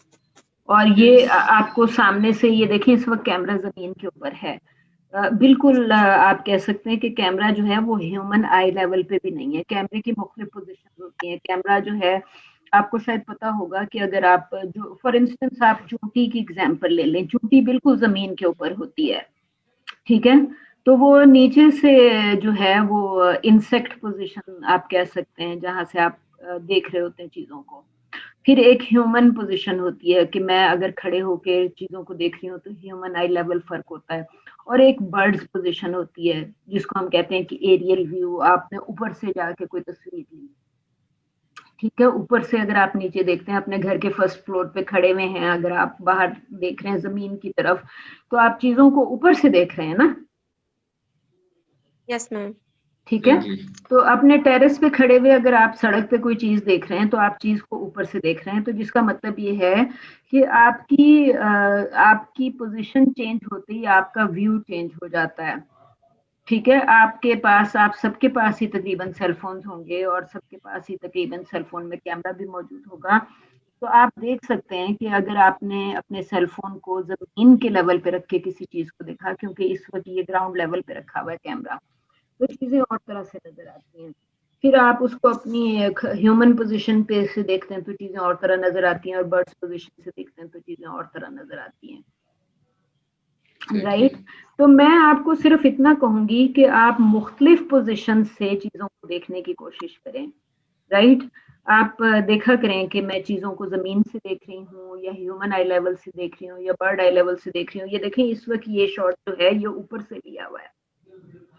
और ये आपको सामने से, ये देखें इस वक्त कैमरा जमीन के ऊपर है, बिल्कुल आप कह सकते हैं कि कैमरा जो है वो ह्यूमन आई लेवल पे भी नहीं है। कैमरे की मुख्तलिफ पोजीशन होती हैं। कैमरा जो है, आपको शायद पता होगा कि अगर आप जो फॉर इंस्टेंस आप चूंटी की एग्जांपल ले लें, चूंटी बिल्कुल जमीन के ऊपर होती है, ठीक है, तो वो नीचे से जो है वो इंसेक्ट पोजीशन आप कह सकते हैं, जहां से आप देख रहे होते हैं चीजों को। फिर एक ह्यूमन पोजीशन होती है कि मैं अगर खड़े होके चीजों को देख रही हूँ तो ह्यूमन आई लेवल फर्क होता है। और एक बर्ड्स पोजीशन होती है जिसको हम कहते हैं कि एरियल व्यू, आपने ऊपर से जाके कोई तस्वीर ली, ठीक है, ऊपर से अगर आप नीचे देखते हैं, अपने घर के फर्स्ट फ्लोर पे खड़े हुए हैं, अगर आप बाहर देख रहे हैं जमीन की तरफ, तो आप चीजों को ऊपर से देख रहे हैं ना। Yes ma'am. ठीक है, तो अपने टेरेस पे खड़े हुए अगर आप सड़क पे कोई चीज देख रहे हैं तो आप चीज को ऊपर से देख रहे हैं, तो जिसका मतलब ये है कि आपकी पोजीशन चेंज होते ही आपका व्यू चेंज हो जाता है। ठीक है, आपके पास, आप सबके पास ही तकरीबन सेलफोन्स होंगे और सबके पास ही तकरीबन सेलफोन में कैमरा भी मौजूद होगा, तो आप देख सकते हैं कि अगर आपने अपने सेलफोन को जमीन के लेवल पे रख के किसी चीज को देखा, क्योंकि इस वक्त ये ग्राउंड लेवल पे रखा हुआ है कैमरा, तो चीजें और तरह से नजर आती हैं। फिर आप उसको अपनी ह्यूमन पोजीशन पे से देखते हैं तो चीजें और तरह नजर आती हैं, और बर्ड्स पोजीशन से देखते हैं तो चीजें और तरह नजर आती हैं, राइट। तो मैं आपको सिर्फ इतना कहूंगी कि आप मुख्तलिफ पोजीशन से चीजों को देखने की कोशिश करें, राइट। आप देखा करें कि मैं चीजों को जमीन से देख रही हूँ या ह्यूमन आई लेवल से देख रही हूँ या बर्ड आई लेवल से देख रही हूँ। ये देखें इस वक्त ये शॉट जो है ये ऊपर से लिया हुआ है,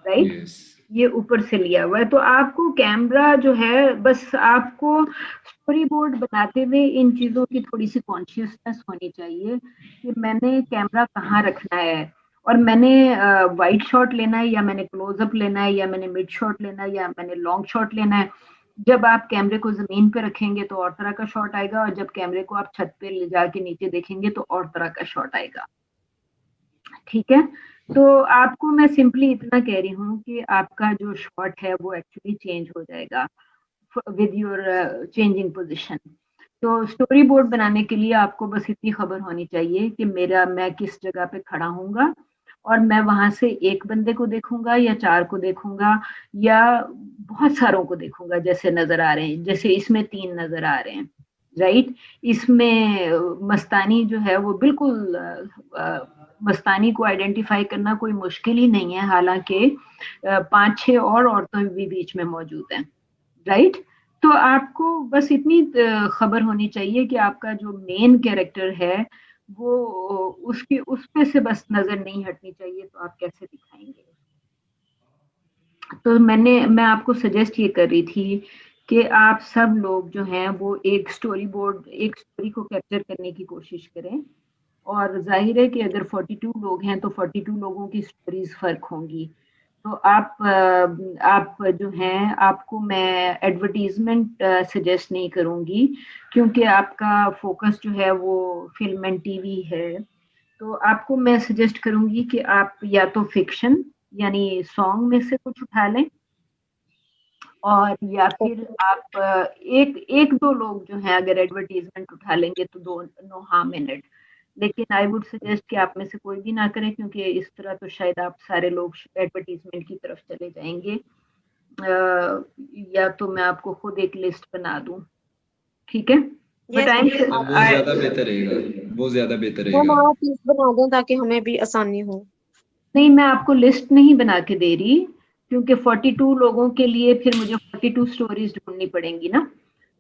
राइट, ये ऊपर से लिया हुआ है। तो आपको कैमरा जो है, बस आपको स्टोरी बोर्ड बनाते हुए इन चीजों की थोड़ी सी कॉन्शियसनेस होनी चाहिए कि मैंने कैमरा कहाँ रखना है, और मैंने वाइड शॉट लेना है या मैंने क्लोजअप लेना है या मैंने मिड शॉट लेना है या मैंने लॉन्ग शॉट लेना है। जब आप कैमरे को जमीन पे रखेंगे तो और तरह का शॉट आएगा, और जब कैमरे को आप छत पे ले जाके नीचे देखेंगे तो और तरह का शॉट आएगा। ठीक है, तो आपको मैं सिंपली इतना कह रही हूँ कि आपका जो शॉट है वो एक्चुअली चेंज हो जाएगा विद योर चेंजिंग पोजीशन। तो स्टोरी बोर्ड बनाने के लिए आपको बस इतनी खबर होनी चाहिए कि मैं किस जगह पे खड़ा हूँगा, और मैं वहां से एक बंदे को देखूंगा या 4 को देखूंगा या बहुत सारों को देखूंगा जैसे नजर आ रहे हैं, जैसे इसमें 3 नजर आ रहे हैं, राइट। इसमें मस्तानी जो है वो बिल्कुल मस्तानी को आइडेंटिफाई करना कोई मुश्किल ही नहीं है, हालांकि 5-6 और औरतें भी बीच में मौजूद हैं, राइट। तो आपको बस इतनी खबर होनी चाहिए कि आपका जो मेन कैरेक्टर है वो उसकी उस पे से बस नजर नहीं हटनी चाहिए, तो आप कैसे दिखाएंगे। तो मैं आपको सजेस्ट ये कर रही थी कि आप सब लोग जो हैं वो एक स्टोरी को कैप्चर करने की कोशिश करें, और जाहिर है कि अगर 42 लोग हैं तो 42 लोगों की स्टोरीज फर्क होंगी। तो आप जो हैं, आपको मैं एडवर्टीजमेंट सजेस्ट नहीं करूंगी, क्योंकि आपका फोकस जो है वो फिल्म एंड टीवी है। तो आपको मैं सजेस्ट करूंगी कि आप या तो फिक्शन यानी सॉन्ग में से कुछ उठा लें, और या फिर आप एक दो लोग जो हैं अगर एडवर्टीजमेंट उठा लेंगे तो नो हार्म इन इट, लेकिन आई वुड सजेस्ट कि आप में से कोई भी ना करें, क्योंकि इस तरह तो शायद आप सारे लोग एडवर्टीजमेंट की तरफ चले जाएंगे। या तो मैं आपको खुद एक लिस्ट बना दूं, ठीक है। वो ज्यादा बेहतर रहेगा, वो ज्यादा बेहतर रहेगा। आप लिस्ट बना दो ताकि हमें भी आसानी हो। नहीं, मैं आपको लिस्ट नहीं बना के दे रही, क्योंकि 42 लोगों के लिए फिर मुझे 42 स्टोरीज ढूंढनी पड़ेंगी ना।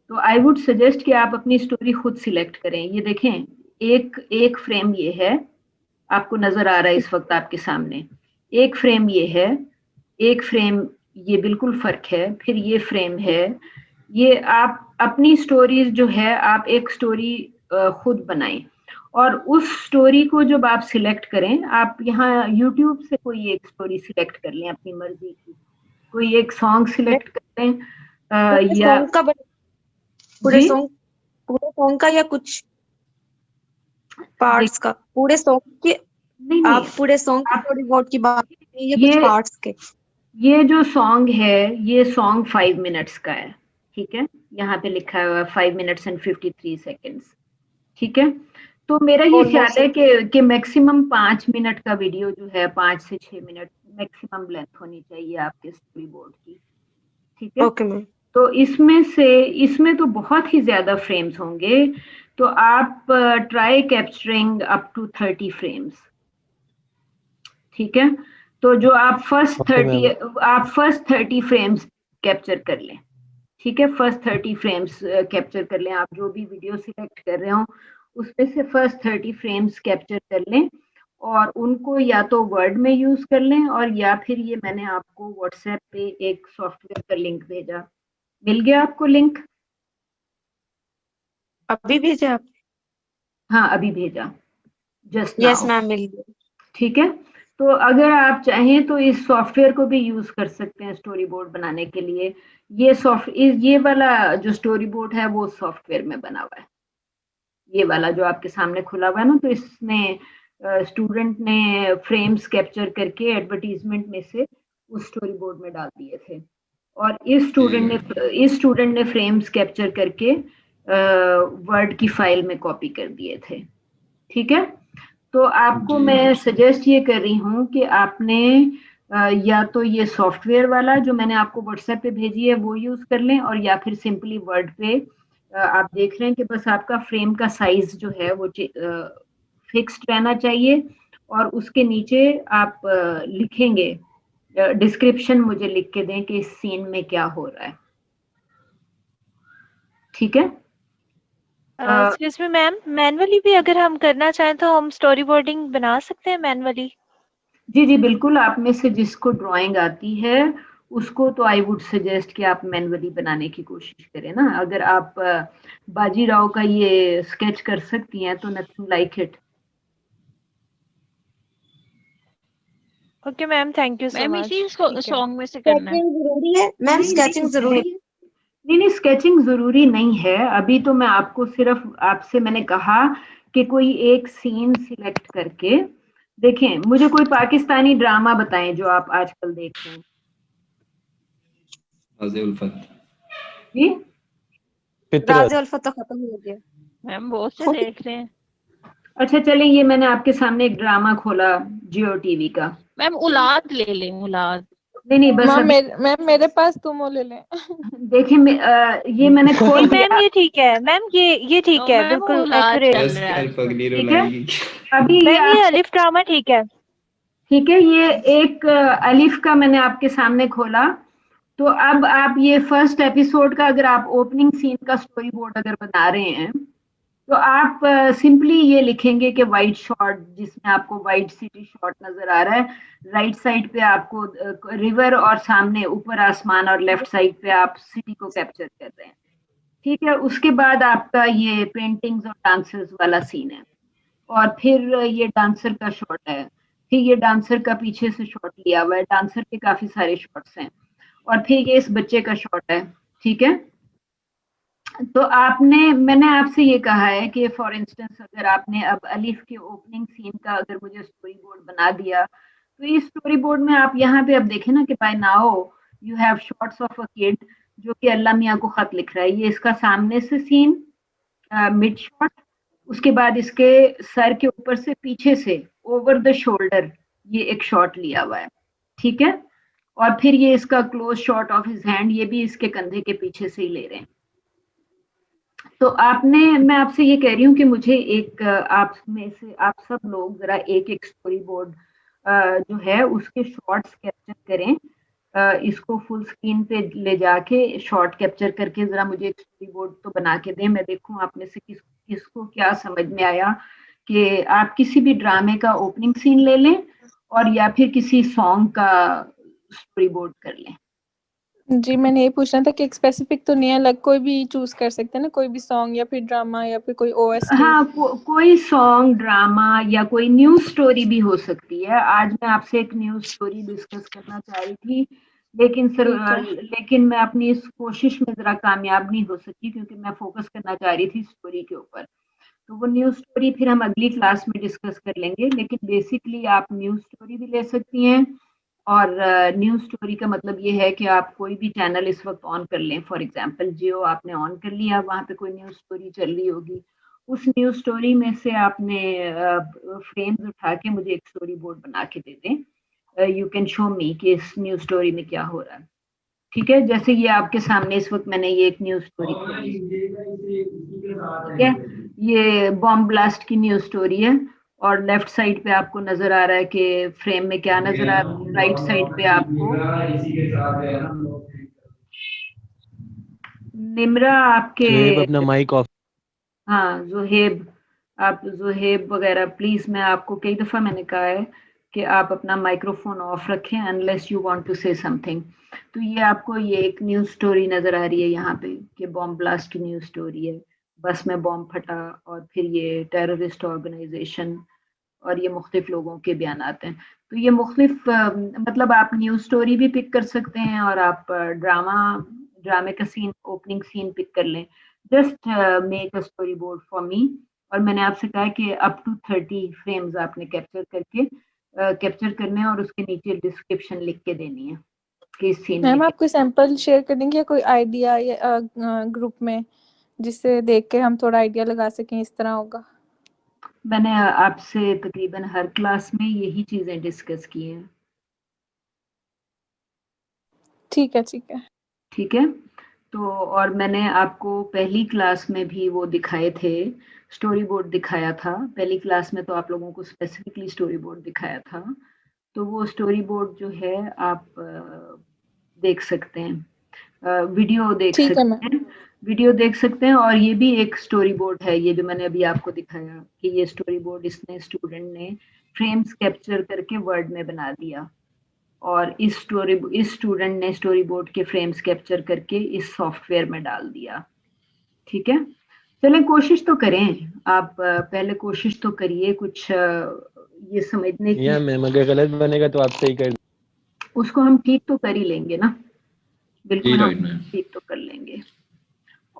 तो आई वुड सजेस्ट कि आप अपनी स्टोरी खुद सिलेक्ट करें। ये देखें, एक फ्रेम ये है, आपको नजर आ रहा है इस वक्त आपके सामने। एक फ्रेम ये है, एक फ्रेम ये बिल्कुल फर्क है, फिर ये फ्रेम है। ये आप अपनी स्टोरीज जो है, आप एक स्टोरी खुद बनाएं, और उस स्टोरी को जब आप सिलेक्ट करें, आप यहाँ यूट्यूब से कोई एक स्टोरी सिलेक्ट कर लें अपनी मर्जी की, कोई एक सॉन्ग सिलेक्ट कर लें, या पूरे सॉन्ग का या कुछ पार्ट्स का, पूरे सॉन्ग के। नहीं, आप पूरे सॉन्ग की स्टोरी बोर्ड की बात कर रही हैं या कुछ पार्ट्स के? ये जो सॉन्ग है, ये सॉन्ग 5 मिनट्स का है, ठीक है। यहाँ पे लिखा हुआ है 5 मिनट्स एंड 53 सेकेंड्स, ठीक है। तो मेरा ये ख्याल है कि मैक्सिमम 5 मिनट का वीडियो जो है, 5 से 6 मिनट मैक्सिमम लेंथ होनी चाहिए आपके स्टोरी बोर्ड की, ठीक है। Okay ma'am. तो इसमें तो बहुत ही ज्यादा फ्रेम्स होंगे, तो आप try capturing up to 30 frames, ठीक है। तो जो आप फर्स्ट 30 फ्रेम्स कैप्चर कर लें, ठीक है। फर्स्ट 30 फ्रेम्स कैप्चर कर लें। आप जो भी वीडियो सिलेक्ट कर रहे हो उसमें से फर्स्ट 30 फ्रेम्स कैप्चर कर लें, और उनको या तो वर्ड में यूज कर लें, और या फिर ये मैंने आपको व्हाट्सएप पे एक सॉफ्टवेयर का लिंक भेजा। मिल गया आपको लिंक? अभी भेजा आप? हाँ, अभी भेजा, जस्ट यस मैम, मिल गया। ठीक है। तो अगर आप चाहें तो इस सॉफ्टवेयर को भी यूज कर सकते हैं स्टोरी बोर्ड बनाने के लिए। ये वाला जो स्टोरी बोर्ड है वो सॉफ्टवेयर में बना हुआ है, ये वाला जो आपके सामने खुला हुआ है ना। तो इसमें स्टूडेंट ने फ्रेम्स कैप्चर करके एडवर्टीजमेंट में से उस स्टोरी बोर्ड में डाल दिए थे, और इस स्टूडेंट ने फ्रेम्स कैप्चर करके वर्ड की फाइल में कॉपी कर दिए थे, ठीक है। तो आपको मैं सजेस्ट ये कर रही हूँ कि आपने या तो ये सॉफ्टवेयर वाला जो मैंने आपको व्हाट्सएप पे भेजी है वो यूज कर लें, और या फिर सिंपली वर्ड पे आप देख रहे हैं कि बस आपका फ्रेम का साइज जो है वो फिक्स्ड रहना चाहिए, और उसके नीचे आप लिखेंगे, डिस्क्रिप्शन मुझे लिख के दें कि इस सीन में क्या हो रहा है, ठीक है। एक्सक्यूज मी मैम, मैनुअली भी अगर हम करना चाहें तो हम स्टोरी बोर्डिंग बना सकते हैं मैनुअली? जी बिल्कुल, आप में से जिसको ड्राइंग आती है उसको तो आई वुड सजेस्ट कि आप मैनुअली बनाने की कोशिश करें ना। अगर आप बाजीराव का ये स्केच कर सकती हैं तो nothing like it. Okay ma'am, thank you so much. Song में से करना है जरूरी है मैम? स्केचिंग जरूरी है? नहीं नहीं, स्केचिंग जरूरी नहीं है। अभी तो मैं आपको सिर्फ आपसे मैंने कहा कि कोई एक सीन सिलेक्ट करके देखें। मुझे कोई पाकिस्तानी ड्रामा बताएं जो आप आजकल देख रहे हैं। राज़े उल्फत। जी राज़े उल्फत तो खत्म हो गया। मैम बहुत से देख रहे हैं। अच्छा चलें, ये मैंने आपके सामने एक ड्रामा खोला जियो टीवी का। मैम औलाद ले लें, औलाद। नहीं बस मैम अभी मेरे पास तुम वो ले लें। देखिए ये मैंने खोल मैम दिया। ये ठीक है मैम, ये ठीक है, बिल्कुल एक्यूरेट। ठीक है अभी ये मैम ये अलिफ ड्रामा ठीक है। ठीक है, ये एक अलिफ का मैंने आपके सामने खोला। तो अब आप ये फर्स्ट एपिसोड का अगर आप ओपनिंग सीन का स्टोरी बोर्ड अगर बना रहे हैं तो आप सिंपली ये लिखेंगे कि वाइट शॉट, जिसमें आपको वाइट सिटी शॉट नजर आ रहा है। राइट साइड पे आपको रिवर और सामने ऊपर आसमान, और लेफ्ट साइड पे आप सिटी को कैप्चर कर रहे हैं। ठीक है, उसके बाद आपका ये पेंटिंग्स और डांसर्स वाला सीन है, और फिर ये डांसर का शॉट है। फिर ये डांसर का पीछे से शॉट लिया हुआ है, डांसर के काफी सारे शॉट्स हैं, और फिर ये इस बच्चे का शॉट है। ठीक है, तो मैंने आपसे ये कहा है कि फॉर इंस्टेंस अगर आपने अब अलिफ के ओपनिंग सीन का अगर मुझे स्टोरी बोर्ड बना दिया, तो इस स्टोरी बोर्ड में आप यहाँ पे अब देखें ना कि by now you have shots of a kid जो कि अल्लाह मियाँ को खत लिख रहा है। ये इसका सामने से सीन, मिड शॉट, उसके बाद इसके सर के ऊपर से पीछे से ओवर द शोल्डर ये एक शॉट लिया हुआ है। ठीक है, और फिर ये इसका close shot of his hand, ये भी इसके कंधे के पीछे से ही ले रहे हैं। तो मैं आपसे ये कह रही हूँ कि मुझे एक आप में से आप सब लोग जरा एक स्टोरी बोर्ड जो है उसके शॉट्स कैप्चर करें। इसको फुल स्क्रीन पे ले जाके शॉट कैप्चर करके जरा मुझे एक स्टोरी बोर्ड तो बना के दें। मैं देखूं आप में से किसको क्या समझ में आया कि आप किसी भी ड्रामे का ओपनिंग सीन ले लें और या फिर किसी सॉन्ग का स्टोरी बोर्ड कर लें। जी मैंने ये पूछना था कि एक स्पेसिफिक तो नहीं है, अलग कोई भी चूज कर सकते हैं ना, कोई भी सॉन्ग या फिर ड्रामा या फिर कोई ओएसटी। हाँ कोई सॉन्ग, ड्रामा या कोई न्यूज स्टोरी भी हो सकती है। आज मैं आपसे एक न्यूज स्टोरी डिस्कस करना चाह रही थी, लेकिन मैं अपनी इस कोशिश में जरा कामयाब नहीं हो सकी क्योंकि मैं फोकस करना चाह रही थी स्टोरी के ऊपर। तो वो न्यूज स्टोरी फिर हम अगली क्लास में डिस्कस कर लेंगे। लेकिन बेसिकली आप न्यूज स्टोरी भी ले सकती हैं, और न्यूज स्टोरी का मतलब ये है कि आप कोई भी चैनल इस वक्त ऑन कर लें। फॉर एग्जांपल जियो आपने ऑन कर लिया, वहाँ पे कोई न्यूज स्टोरी चल रही होगी, उस न्यूज स्टोरी में से आपने फ्रेम्स उठा के मुझे एक स्टोरी बोर्ड बना के दे दें। यू कैन शो मी कि इस न्यूज स्टोरी में क्या हो रहा है। ठीक है, जैसे ये आपके सामने इस वक्त मैंने ये एक न्यूज स्टोरी खोली, ठीक है, ये बॉम्ब ब्लास्ट की न्यूज स्टोरी है, और लेफ्ट साइड पे आपको नजर आ रहा है कि फ्रेम में क्या नजर आ रहा है। राइट साइड पे आपको निम्रा आपके अपना माइक ऑफ। हाँ जोहेब, आप जोहेब वगैरह प्लीज, मैं आपको कई दफा मैंने कहा है कि आप अपना माइक्रोफोन ऑफ रखें unless you want to say something. तो ये आपको ये एक न्यूज स्टोरी नजर आ रही है यहाँ पे कि बॉम्ब ब्लास्ट की न्यूज स्टोरी है, बस में बॉम्ब फटा, और फिर ये टेररिस्ट ऑर्गेनाइजेशन, और ये मुख्तलिफ लोगों के बयान आते हैं। तो ये मुख्तलिफ मतलब आप न्यूज स्टोरी भी पिक कर सकते हैं, और आप ड्रामे का सीन, ओपनिंग सीन पिक कर लें। Just make a story board for me, और मैंने आपसे कहा कि अप टू 30 फ्रेम्स आपने कैप्चर करने और उसके नीचे डिस्क्रिप्शन लिख के देनी है कि सीन। मैम आप कोई सैंपल शेयर कर देंगे या कोई आइडिया या ग्रुप में, जिससे देख के हम थोड़ा आइडिया लगा सकें इस तरह होगा। मैंने आपसे तकरीबन हर क्लास में यही चीजें डिस्कस की हैं। ठीक है ठीक है, तो और मैंने आपको पहली क्लास में भी वो दिखाए थे, स्टोरी बोर्ड दिखाया था। पहली क्लास में तो आप लोगों को स्पेसिफिकली स्टोरी बोर्ड दिखाया था। तो वो स्टोरी बोर्ड जो है आप देख सकते हैं, वीडियो देख सकते हैं, और ये भी एक स्टोरी बोर्ड है, ये जो मैंने अभी आपको दिखाया कि ये स्टोरी बोर्ड इसने स्टूडेंट ने फ्रेम्स कैप्चर करके वर्ड में बना दिया, और इस स्टूडेंट ने स्टोरी बोर्ड के फ्रेम्स कैप्चर करके इस सॉफ्टवेयर में डाल दिया। ठीक है, चलें कोशिश तो करें, आप पहले कोशिश तो करिए कुछ ये समझने की। मैम अगर गलत बनेगा तो आप सही कर, उसको हम ठीक तो कर ही लेंगे ना, बिल्कुल जी, हम राइट मैम। ठीक तो कर लेंगे।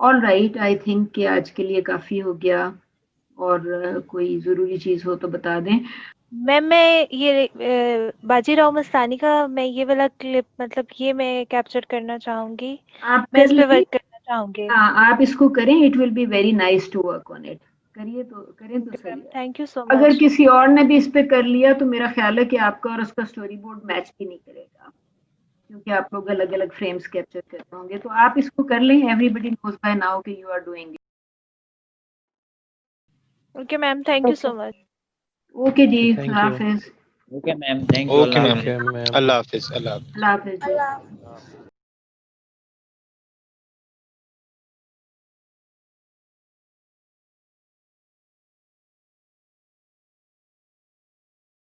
ऑल राइट, आई थिंक कि आज के लिए काफ़ी हो गया, और कोई ज़रूरी चीज़ हो तो बता दें। मैम मैं ये बाजीराव मस्तानी का मैं ये वाला क्लिप मतलब ये मैं कैप्चर करना चाहूंगी, आप मैं कर इस पे लें। वर्क करना चाहूंगी। हाँ, आप इसको करें, it will be very nice to work on it. करिए तो करें तो सही है। थैंक यू सो अगर मच। किसी और ने भी इस पे कर लिया तो मेरा ख्याल है कि आपका और उसका स्टोरी बोर्ड मैच भी नहीं करेगा, क्योंकि आप लोग अलग अलग फ्रेम्स कैप्चर करते होंगे। तो आप इसको कर लें, एवरीबडी नोज बाय नाउ कि you are doing it. Okay ma'am, thank you so much. Okay जी, Thank अल्लाह you. हाफिज। Okay ma'am, thank you. Okay ma'am, Okay, ma'am. Allah हाफिज। अल्लाह हाफिज। अल्लाह हाफिज जी। अल्लाह